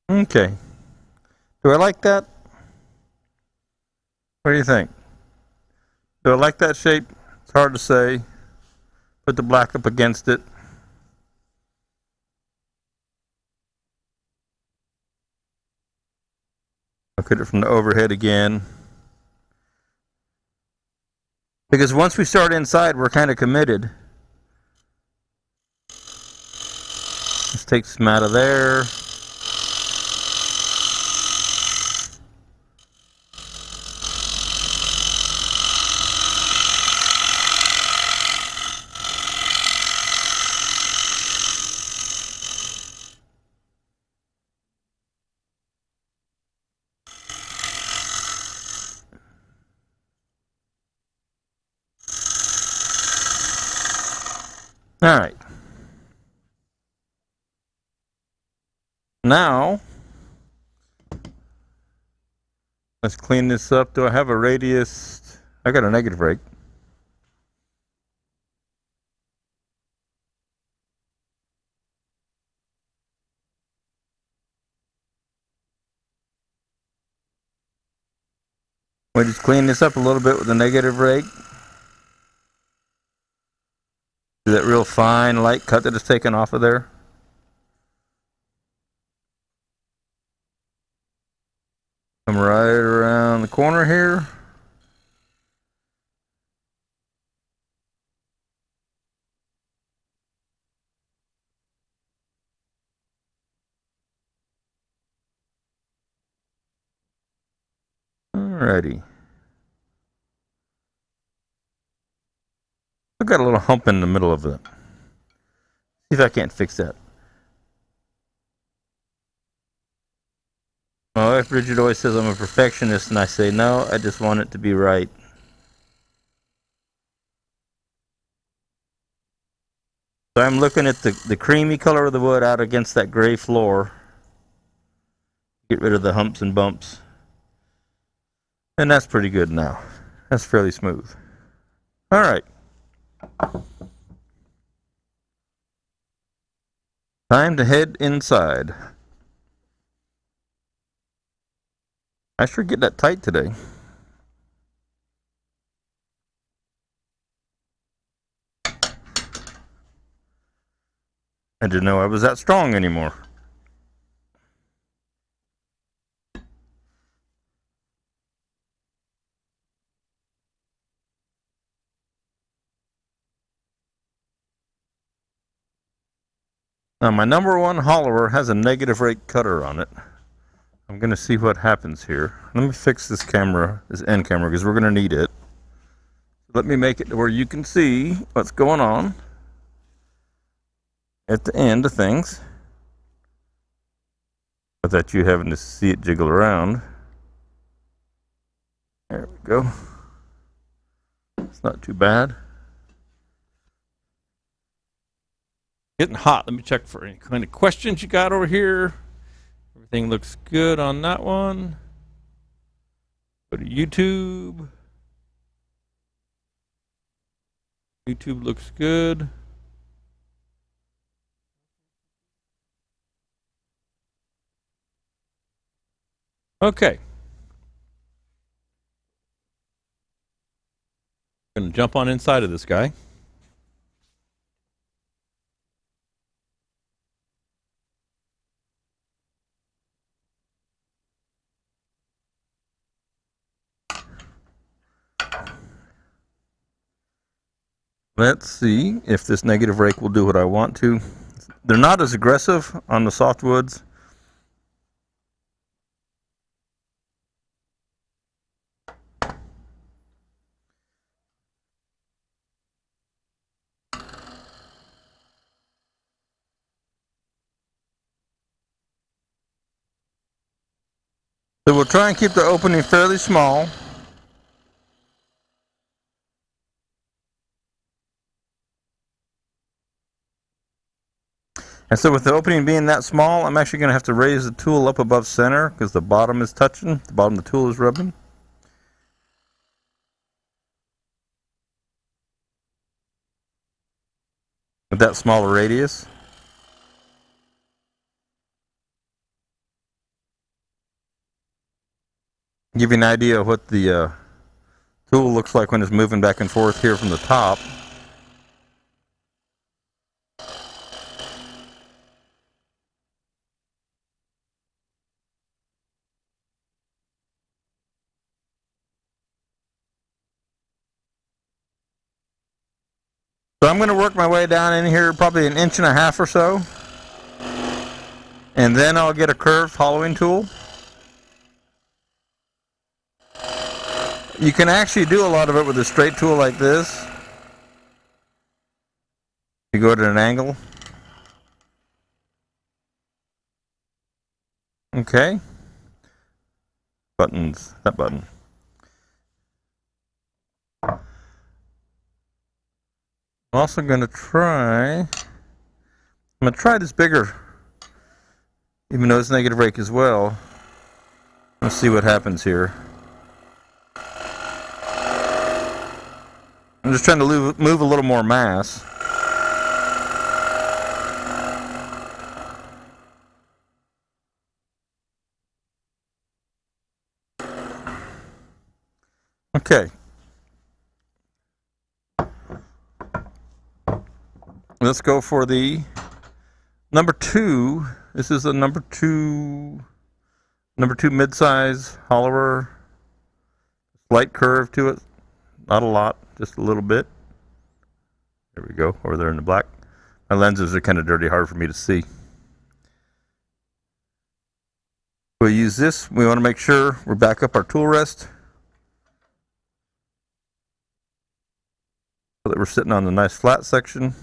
Okay. Do I like that? What do you think? Do I like that shape? It's hard to say. Put the black up against it. Look at it from the overhead again. Because once we start inside, we're kind of committed. Let's take some out of there. All right. Now, let's clean this up. Do I have a radius? I got a negative rake. We just clean this up a little bit with the negative rake. See that real fine light cut that is taken off of there? Come right around the corner here. Alrighty. I've got a little hump in the middle of it. See if I can't fix that. My wife Bridget always says I'm a perfectionist, and I say no, I just want it to be right. So I'm looking at the creamy color of the wood out against that gray floor. Get rid of the humps and bumps. And that's pretty good now. That's fairly smooth. Alright. Time to head inside. I sure get that tight today. I didn't know I was that strong anymore. Now my number one hollower has a negative rake cutter on it. I'm going to see what happens here. Let me fix this camera, this end camera, because we're going to need it. Let me make it to where you can see what's going on at the end of things, without you having to see it jiggle around. There we go. It's not too bad. Getting hot. Let me check for any kind of questions you got over here. Everything looks good on that one. Go to YouTube. YouTube looks good. Okay. I'm going to jump on inside of this guy. Let's see if this negative rake will do what I want to. They're not as aggressive on the softwoods. So we'll try and keep the opening fairly small. And so with the opening being that small, I'm actually going to have to raise the tool up above center because the bottom is touching, the bottom of the tool is rubbing. With that smaller radius. Give you an idea of what the tool looks like when it's moving back and forth here from the top. So I'm going to work my way down in here probably 1.5 inches or so. And then I'll get a curved hollowing tool. You can actually do a lot of it with a straight tool like this. You go at an angle. Okay. Buttons, that button. I'm also going to try, this bigger, even though it's negative rake as well. Let's see what happens here. I'm just trying to move a little more mass. Okay. Let's go for the number 2. This is a number 2 mid-size hollower. Slight curve to it. Not a lot, just a little bit. There we go, over there in the black. My lenses are kind of dirty, hard for me to see. We'll use this. We want to make sure we're back up our tool rest so that we're sitting on the nice flat section.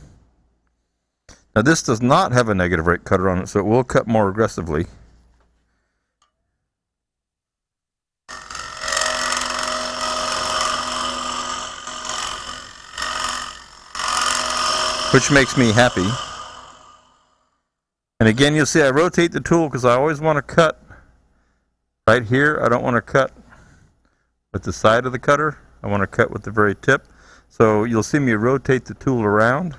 Now this does not have a negative rate cutter on it, so it will cut more aggressively. Which makes me happy. And again, you'll see I rotate the tool because I always want to cut right here. I don't want to cut with the side of the cutter. I want to cut with the very tip. So you'll see me rotate the tool around.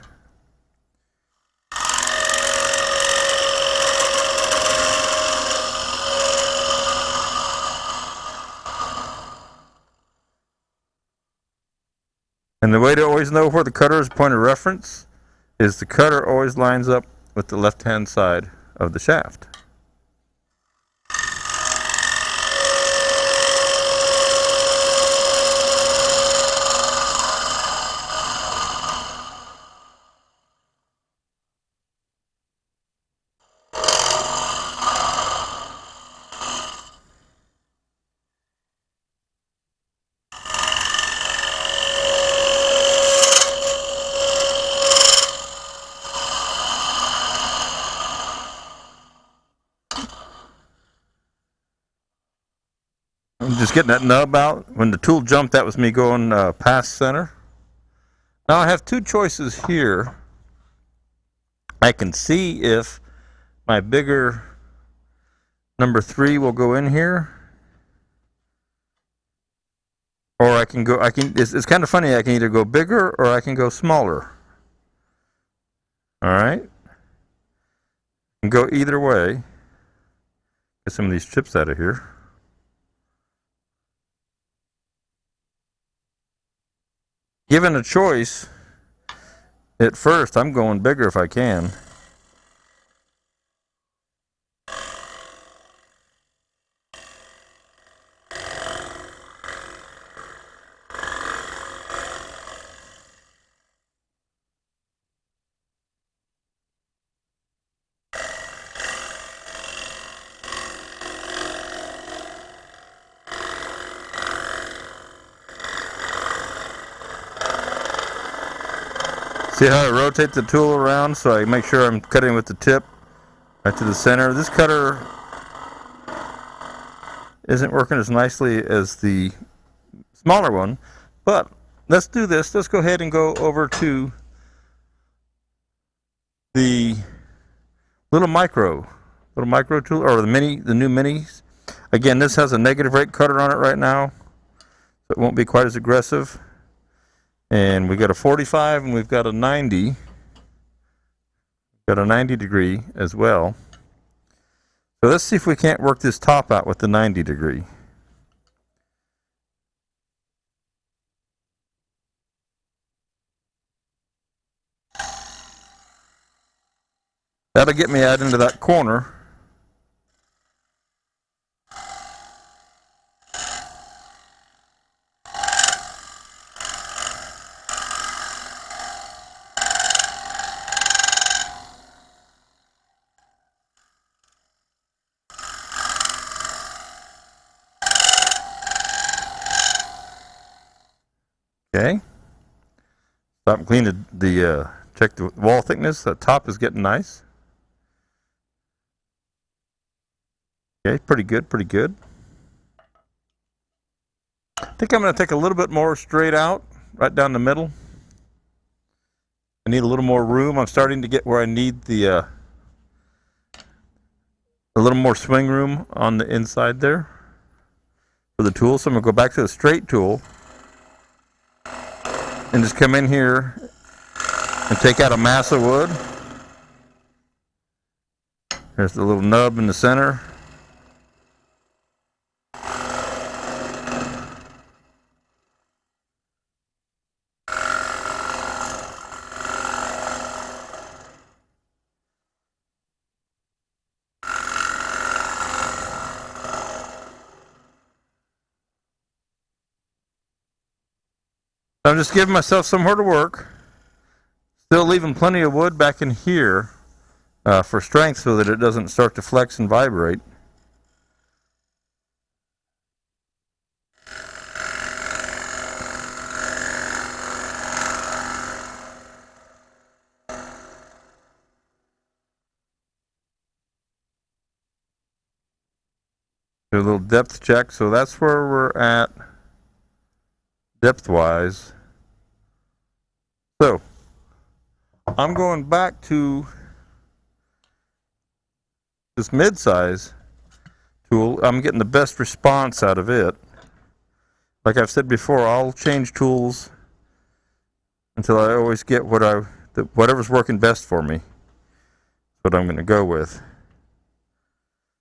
And the way to always know where the cutter's point of reference is the cutter always lines up with the left-hand side of the shaft. I'm just getting that nub out. When the tool jumped, that was me going past center. Now I have 2 choices here. I can see if my bigger number 3 will go in here, or I can go. It's kind of funny. I can either go bigger or I can go smaller. All right. I can go either way. Get some of these chips out of here. Given a choice, at first I'm going bigger if I can. See how I rotate the tool around so I make sure I'm cutting with the tip right to the center. This cutter isn't working as nicely as the smaller one, but let's do this. Let's go ahead and go over to the little micro tool, or the new minis. Again, this has a negative rate cutter on it right now, so it won't be quite as aggressive. And we got a 45 and we've got a 90. We've got a 90 degree as well. So let's see if we can't work this top out with the 90 degree. That'll get me out into that corner. Okay. Stop and clean check the wall thickness. The top is getting nice. Okay, pretty good, pretty good. I think I'm going to take a little bit more straight out, right down the middle. I need a little more room. I'm starting to get where I need a little more swing room on the inside there for the tool. So I'm going to go back to the straight tool and just come in here and take out a mass of wood. There's the little nub in the center. I'm just giving myself somewhere to work. Still leaving plenty of wood back in here for strength so that it doesn't start to flex and vibrate. Do a little depth check, so that's where we're at depth-wise. So, I'm going back to this mid-size tool. I'm getting the best response out of it. Like I've said before, I'll change tools until I always get whatever's working best for me. That's what I'm going to go with.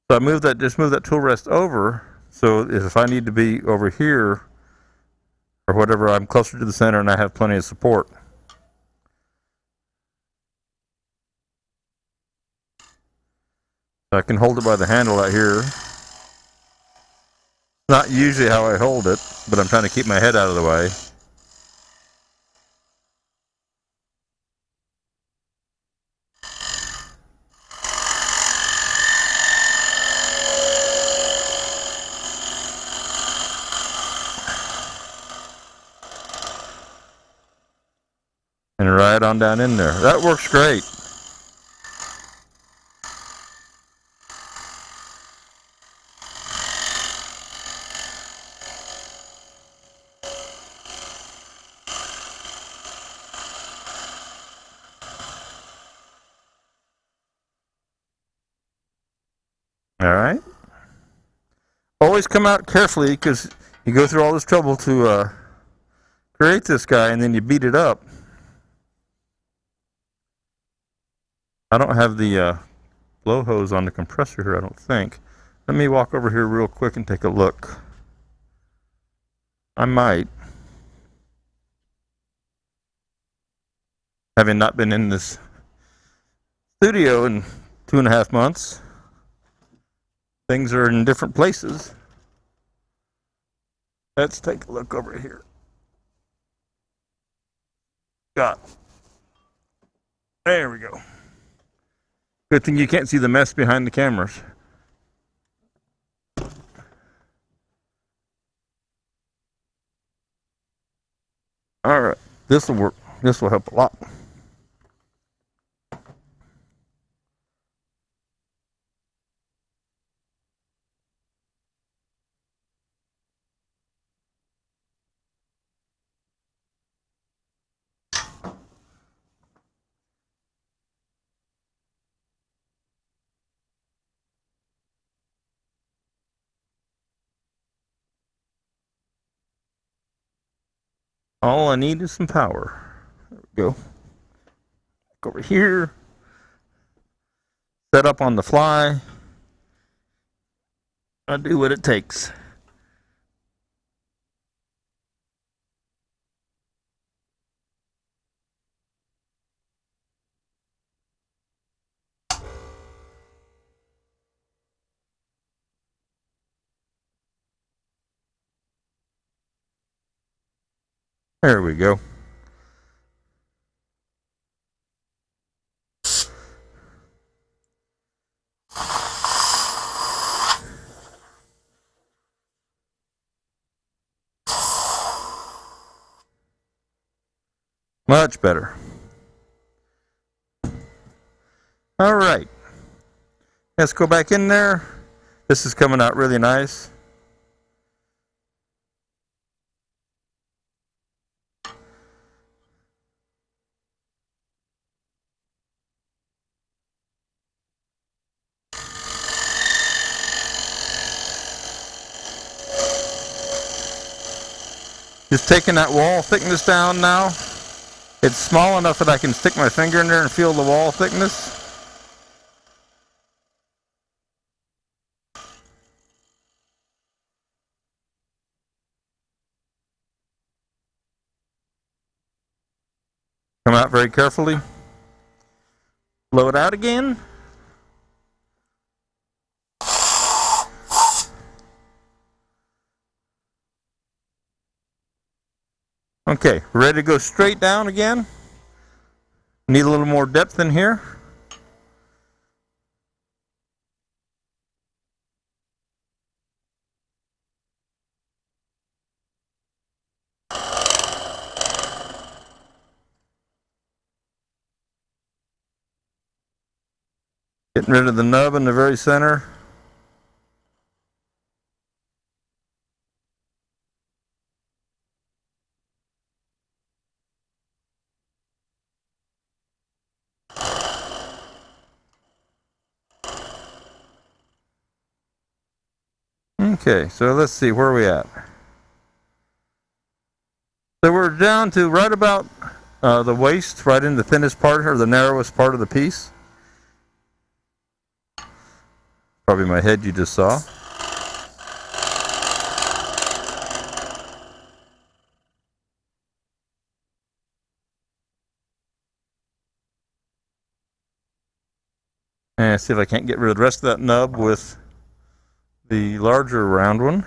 So I just move that tool rest over, so if I need to be over here or whatever, I'm closer to the center and I have plenty of support. I can hold it by the handle out here. Not usually how I hold it, but I'm trying to keep my head out of the way. And right on down in there. That works great. All right. Always come out carefully because you go through all this trouble to create this guy and then you beat it up. I don't have the blow hose on the compressor here, I don't think. Let me walk over here real quick and take a look. I might. Having not been in this studio in 2.5 months, things are in different places. Let's take a look over here. There we go. Good thing you can't see the mess behind the cameras. All right, this will work. This will help a lot. All I need is some power. There we go. Go over here. Set up on the fly. I do what it takes. There we go. Much better. All right. Let's go back in there. This is coming out really nice. Just taking that wall thickness down now. It's small enough that I can stick my finger in there and feel the wall thickness. Come out very carefully. Blow it out again. Okay, we're ready to go straight down again. Need a little more depth in here. Getting rid of the nub in the very center. Okay, so let's see, where are we at? So we're down to right about the waist, right in the thinnest part, or the narrowest part of the piece. Probably my head you just saw. And see if I can't get rid of the rest of that nub with the larger round one.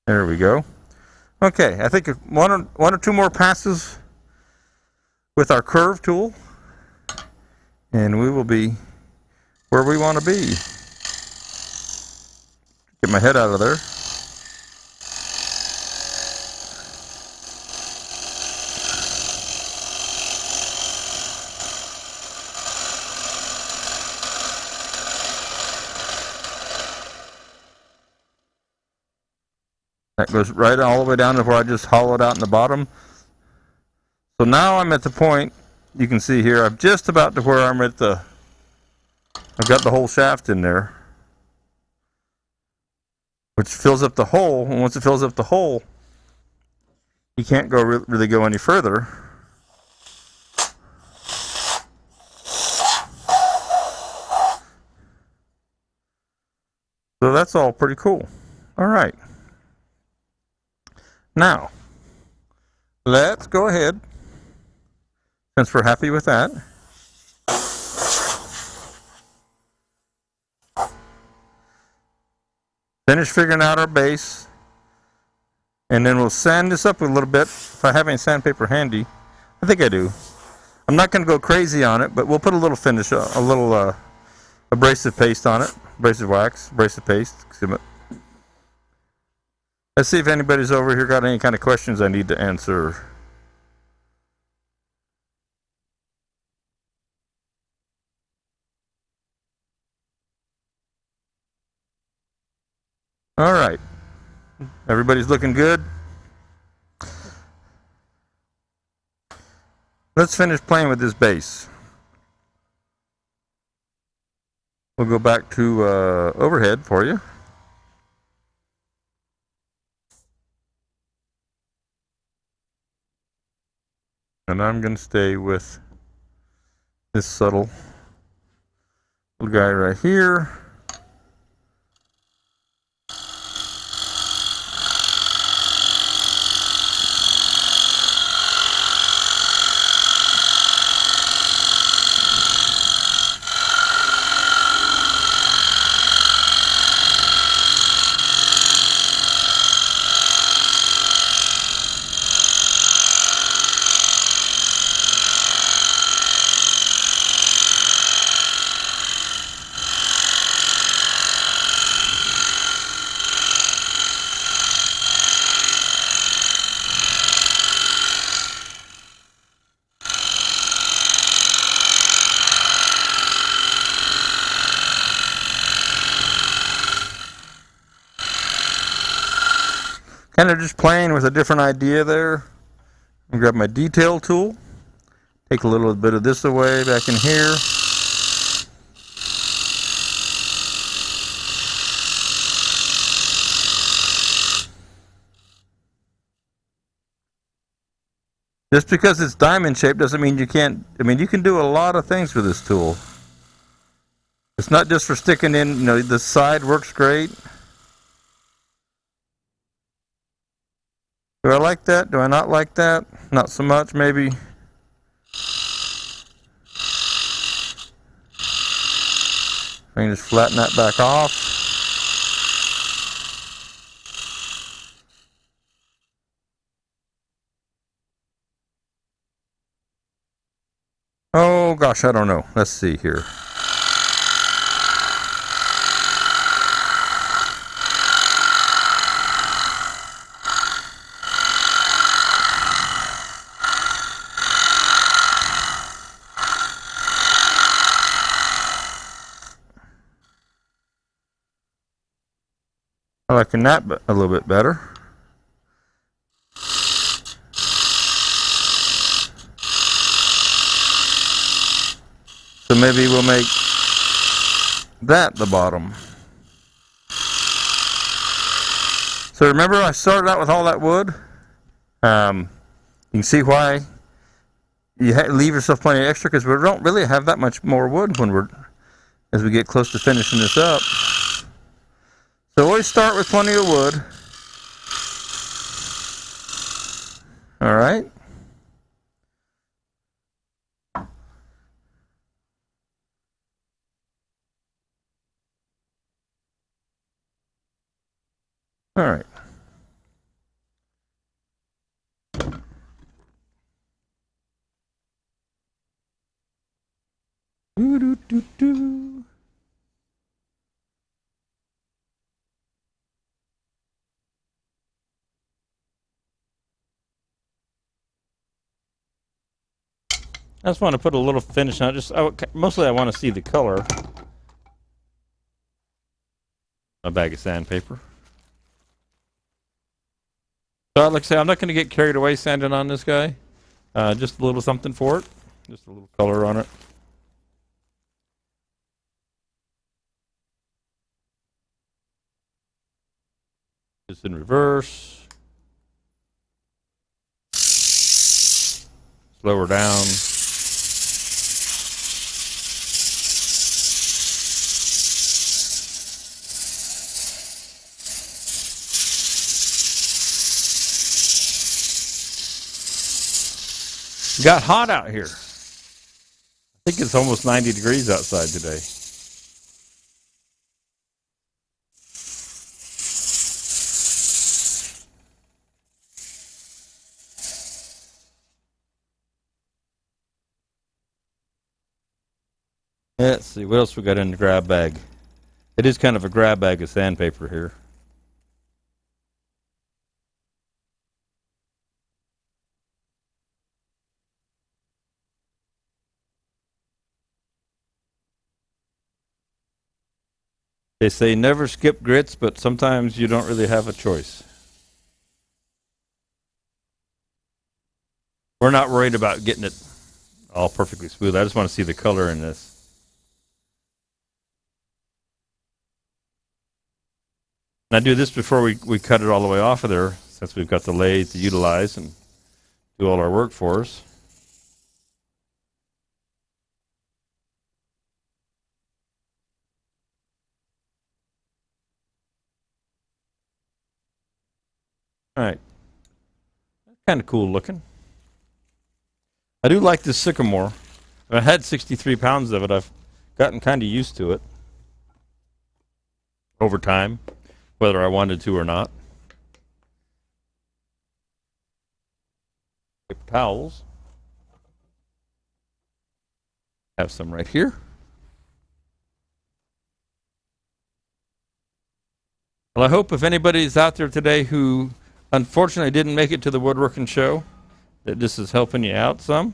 There we go. Okay, I think one or two more passes with our curve tool, and we will be where we want to be. Get my head out of there. That goes right all the way down to where I just hollowed out in the bottom. So now I'm at the point, you can see here, I'm just about to where I'm at the, I've got the whole shaft in there, which fills up the hole. And once it fills up the hole, you can't go really go any further. So that's all pretty cool. All right. Now, let's go ahead, since we're happy with that. Finish figuring out our base, and then we'll sand this up a little bit. If I have any sandpaper handy, I think I do. I'm not going to go crazy on it, but we'll put a little finish, a little abrasive paste on it, abrasive wax, abrasive paste. Let's see if anybody's over here got any kind of questions I need to answer. All right. Everybody's looking good. Let's finish playing with this base. We'll go back to overhead for you. And I'm going to stay with this subtle little guy right here. Kind of just playing with a different idea there. I'll grab my detail tool, take a little bit of this away back in here. Just because it's diamond shaped doesn't mean you can't, you can do a lot of things with this tool. It's not just for sticking in, the side works great. Do I like that? Do I not like that? Not so much, maybe. I can just flatten that back off. Oh gosh, I don't know. Let's see here. I like that a little bit better. So maybe we'll make that the bottom. So remember I started out with all that wood? You can see why you leave yourself plenty of extra, because we don't really have that much more wood as we get close to finishing this up. So always start with plenty of wood. All right. All right. I just want to put a little finish on it. Mostly I want to see the color. A bag of sandpaper. So like I say, I'm not going to get carried away sanding on this guy. Just a little something for it. Just a little color on it. Just in reverse. Slower down. Got hot out here. I think it's almost 90 degrees outside today. Let's see, what else we got in the grab bag? It is kind of a grab bag of sandpaper here. They say never skip grits, but sometimes you don't really have a choice. We're not worried about getting it all perfectly smooth. I just want to see the color in this. And I do this before we cut it all the way off of there, since we've got the lathe to utilize and do all our work for us. All right. Kind of cool looking. I do like this sycamore. I had 63 pounds of it. I've gotten kind of used to it over time, whether I wanted to or not. Paper towels. Have some right here. Well, I hope if anybody's out there today who unfortunately didn't make it to the woodworking show, that this is helping you out some.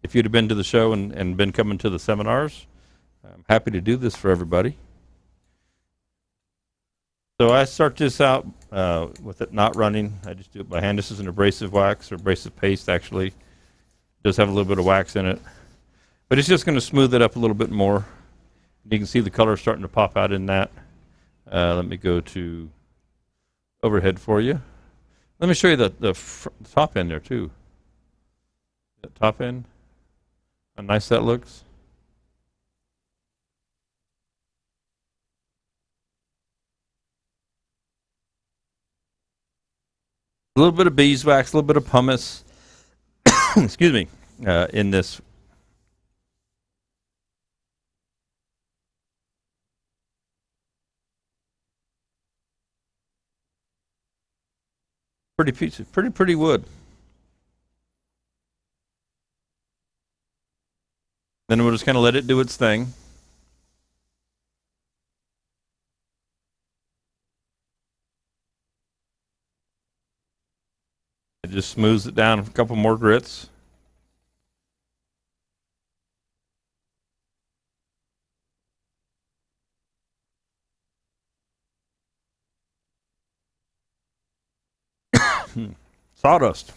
If you'd have been to the show and been coming to the seminars, I'm happy to do this for everybody. So I start this out with it not running. I just do it by hand. This is an abrasive wax, or abrasive paste actually. It does have a little bit of wax in it. But it's just going to smooth it up a little bit more. You can see the color starting to pop out in that. Let me go to overhead for you. Let me show you the top end there too. That top end, how nice that looks. A little bit of beeswax, a little bit of pumice, excuse me, in this. Pretty piece of pretty wood. Then we'll just kind of let it do its thing. It just smooths it down a couple more grits. Sawdust.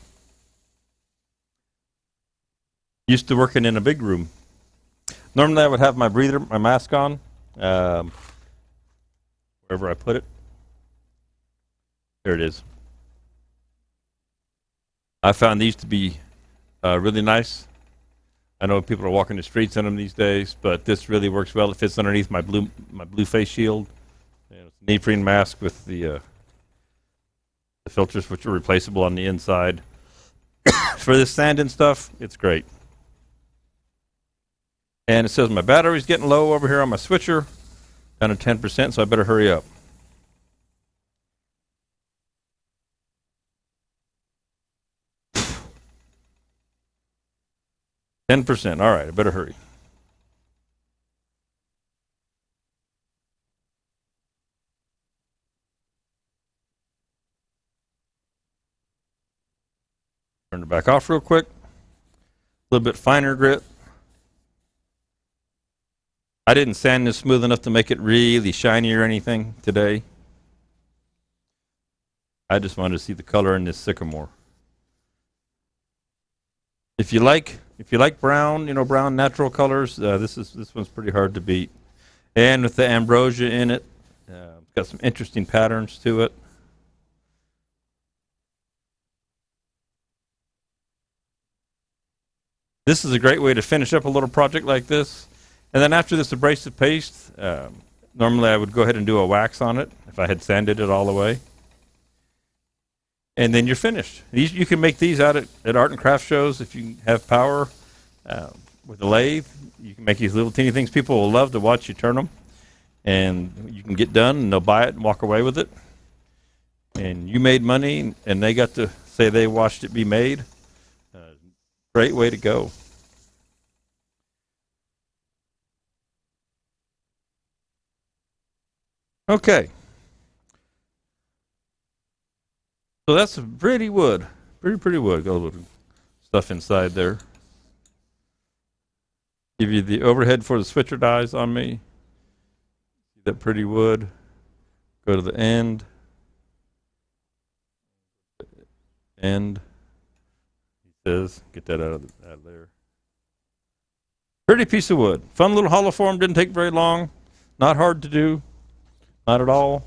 Used to working in a big room. Normally I would have my mask on, wherever I put it. There it is. I found these to be really nice. I know people are walking the streets in them these days, but this really works well. It fits underneath my blue face shield. And it's a neoprene mask with the filters, which are replaceable on the inside. For this sand and stuff, it's great. And it says my battery's getting low over here on my switcher, down to 10%, so I better hurry up. %. All right, I better hurry. Turn it back off real quick. A little bit finer grit. I didn't sand this smooth enough to make it really shiny or anything today. I just wanted to see the color in this sycamore. If you like brown, brown natural colors, this one's pretty hard to beat. And with the ambrosia in it, it's got some interesting patterns to it. This is a great way to finish up a little project like this. And then after this abrasive paste, normally I would go ahead and do a wax on it if I had sanded it all the way. And then you're finished. You can make these out at art and craft shows if you have power with a lathe. You can make these little teeny things. People will love to watch you turn them. And you can get done, and they'll buy it and walk away with it. And you made money, and they got to say they watched it be made. Great way to go. Okay. So that's a pretty wood. Pretty wood. Got a little stuff inside there. Give you the overhead for the switcher dies on me. See that pretty wood. Go to the end. End. He says, get that out of there. Pretty piece of wood. Fun little hollow form. Didn't take very long. Not hard to do. Not at all.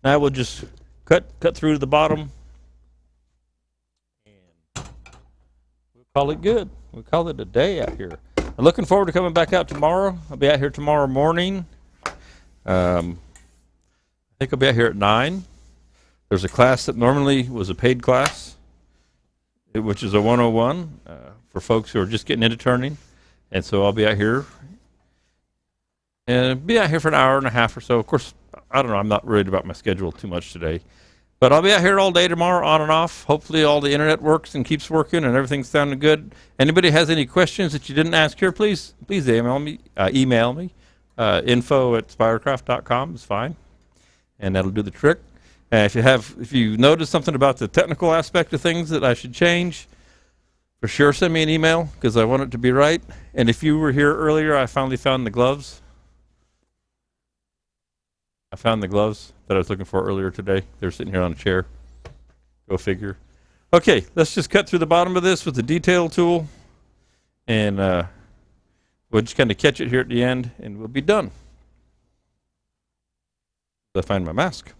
Now we'll just cut through to the bottom, and we'll call it good. We'll call it a day out here. I'm looking forward to coming back out tomorrow. I'll be out here tomorrow morning. I think I'll be out here at 9. There's a class that normally was a paid class, which is a 101 for folks who are just getting into turning, and so I'll be out here. And be out here for an hour and a half or so. Of course, I don't know. I'm not worried about my schedule too much today. But I'll be out here all day tomorrow, on and off. Hopefully all the internet works and keeps working and everything's sounding good. Anybody has any questions that you didn't ask here, please email me. Info@spiracraft.com is fine. And that'll do the trick. And if you notice something about the technical aspect of things that I should change, for sure send me an email because I want it to be right. And if you were here earlier, I finally found the gloves. I found the gloves that I was looking for earlier today. They're sitting here on a chair. Go figure. Okay, let's just cut through the bottom of this with the detail tool. And we'll just kind of catch it here at the end, and we'll be done. I find my mask.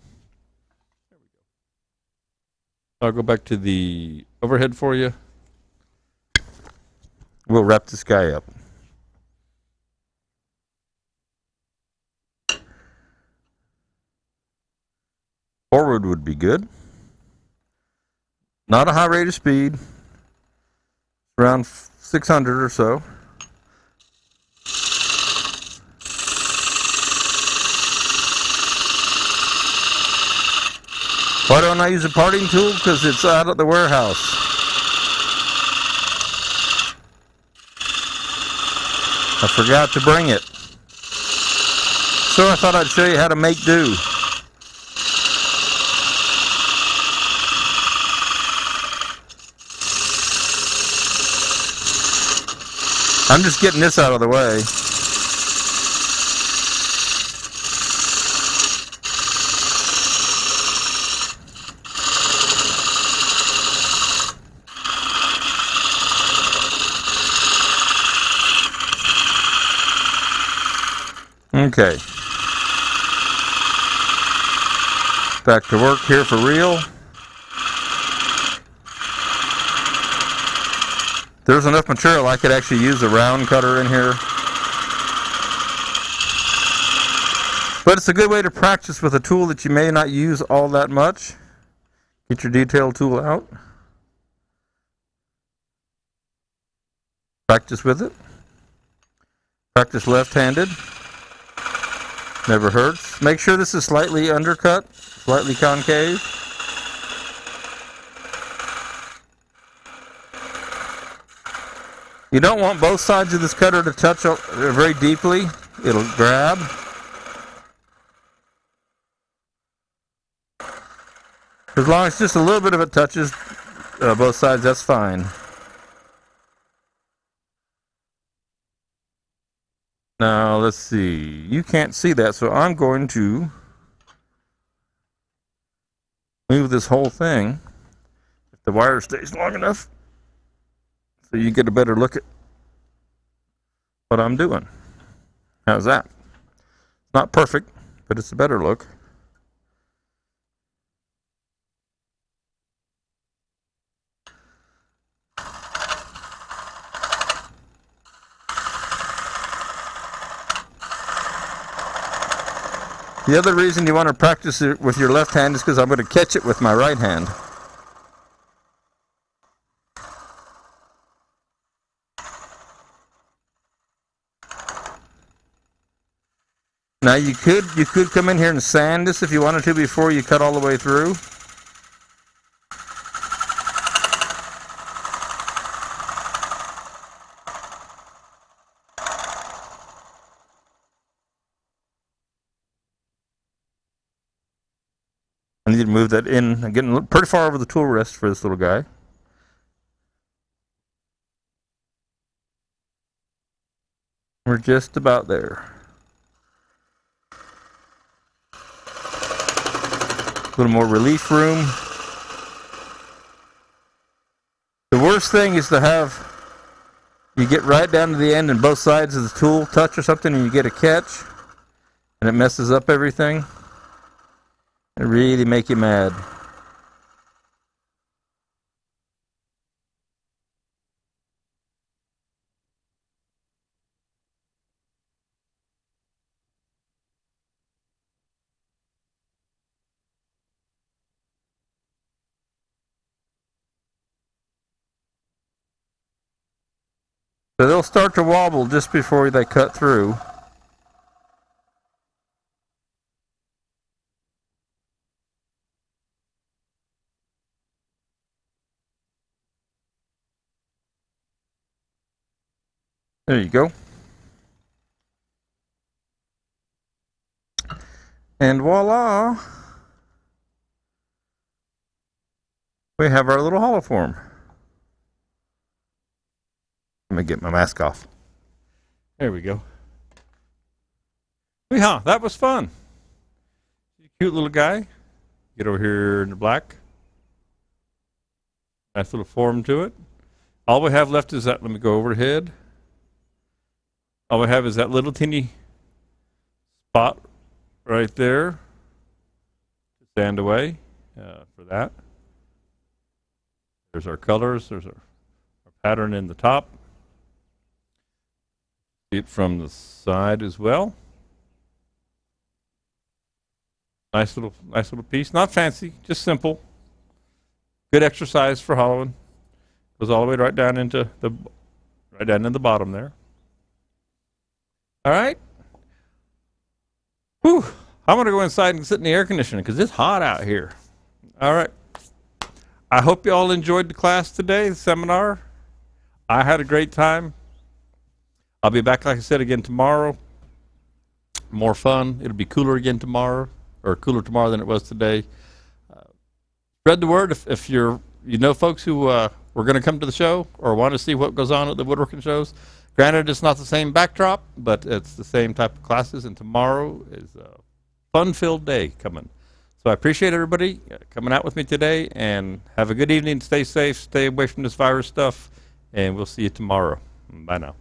There we go. I'll go back to the overhead for you. We'll wrap this guy up. Forward would be good. Not a high rate of speed. Around 600 or so. Why don't I use a parting tool? Because it's out of the warehouse. I forgot to bring it. So I thought I'd show you how to make do. I'm just getting this out of the way. Okay. Back to work here for real. There's enough material I could actually use a round cutter in here. But it's a good way to practice with a tool that you may not use all that much. Get your detail tool out. Practice with it. Practice left-handed. Never hurts. Make sure this is slightly undercut, slightly concave. You don't want both sides of this cutter to touch very deeply. It'll grab. As long as just a little bit of it touches both sides, that's fine. Now, let's see. You can't see that, so I'm going to move this whole thing, if the wire stays long enough, so you get a better look at what I'm doing. How's that? It's not perfect, but it's a better look. The other reason you want to practice it with your left hand is because I'm going to catch it with my right hand. Now you could come in here and sand this if you wanted to before you cut all the way through. I need to move that in. I'm getting pretty far over the tool rest for this little guy. We're just about there. A little more relief room. The worst thing is to have, you get right down to the end and both sides of the tool touch or something and you get a catch and it messes up everything. It really make you mad. So they'll start to wobble just before they cut through. There you go. And voila! We have our little hollow form. Let me get my mask off. There we go. Yeah, that was fun. Cute little guy. Get over here in the black. Nice little form to it. All we have left is that, let me go overhead. All we have is that little teeny spot right there. Sand away for that. There's our colors. There's our pattern in the top. See it from the side as well. Nice little piece. Not fancy, just simple. Good exercise for hollowing. Goes all the way right down into the bottom there. All right. Whew. I'm gonna go inside and sit in the air conditioner because it's hot out here. All right. I hope you all enjoyed the class today, the seminar. I had a great time. I'll be back, like I said, again tomorrow. More fun. It'll be cooler again tomorrow, or cooler tomorrow than it was today. Spread the word if you know folks who were going to come to the show or want to see what goes on at the woodworking shows. Granted, it's not the same backdrop, but it's the same type of classes, and tomorrow is a fun-filled day coming. So I appreciate everybody coming out with me today, and have a good evening. Stay safe. Stay away from this virus stuff, and we'll see you tomorrow. Bye now.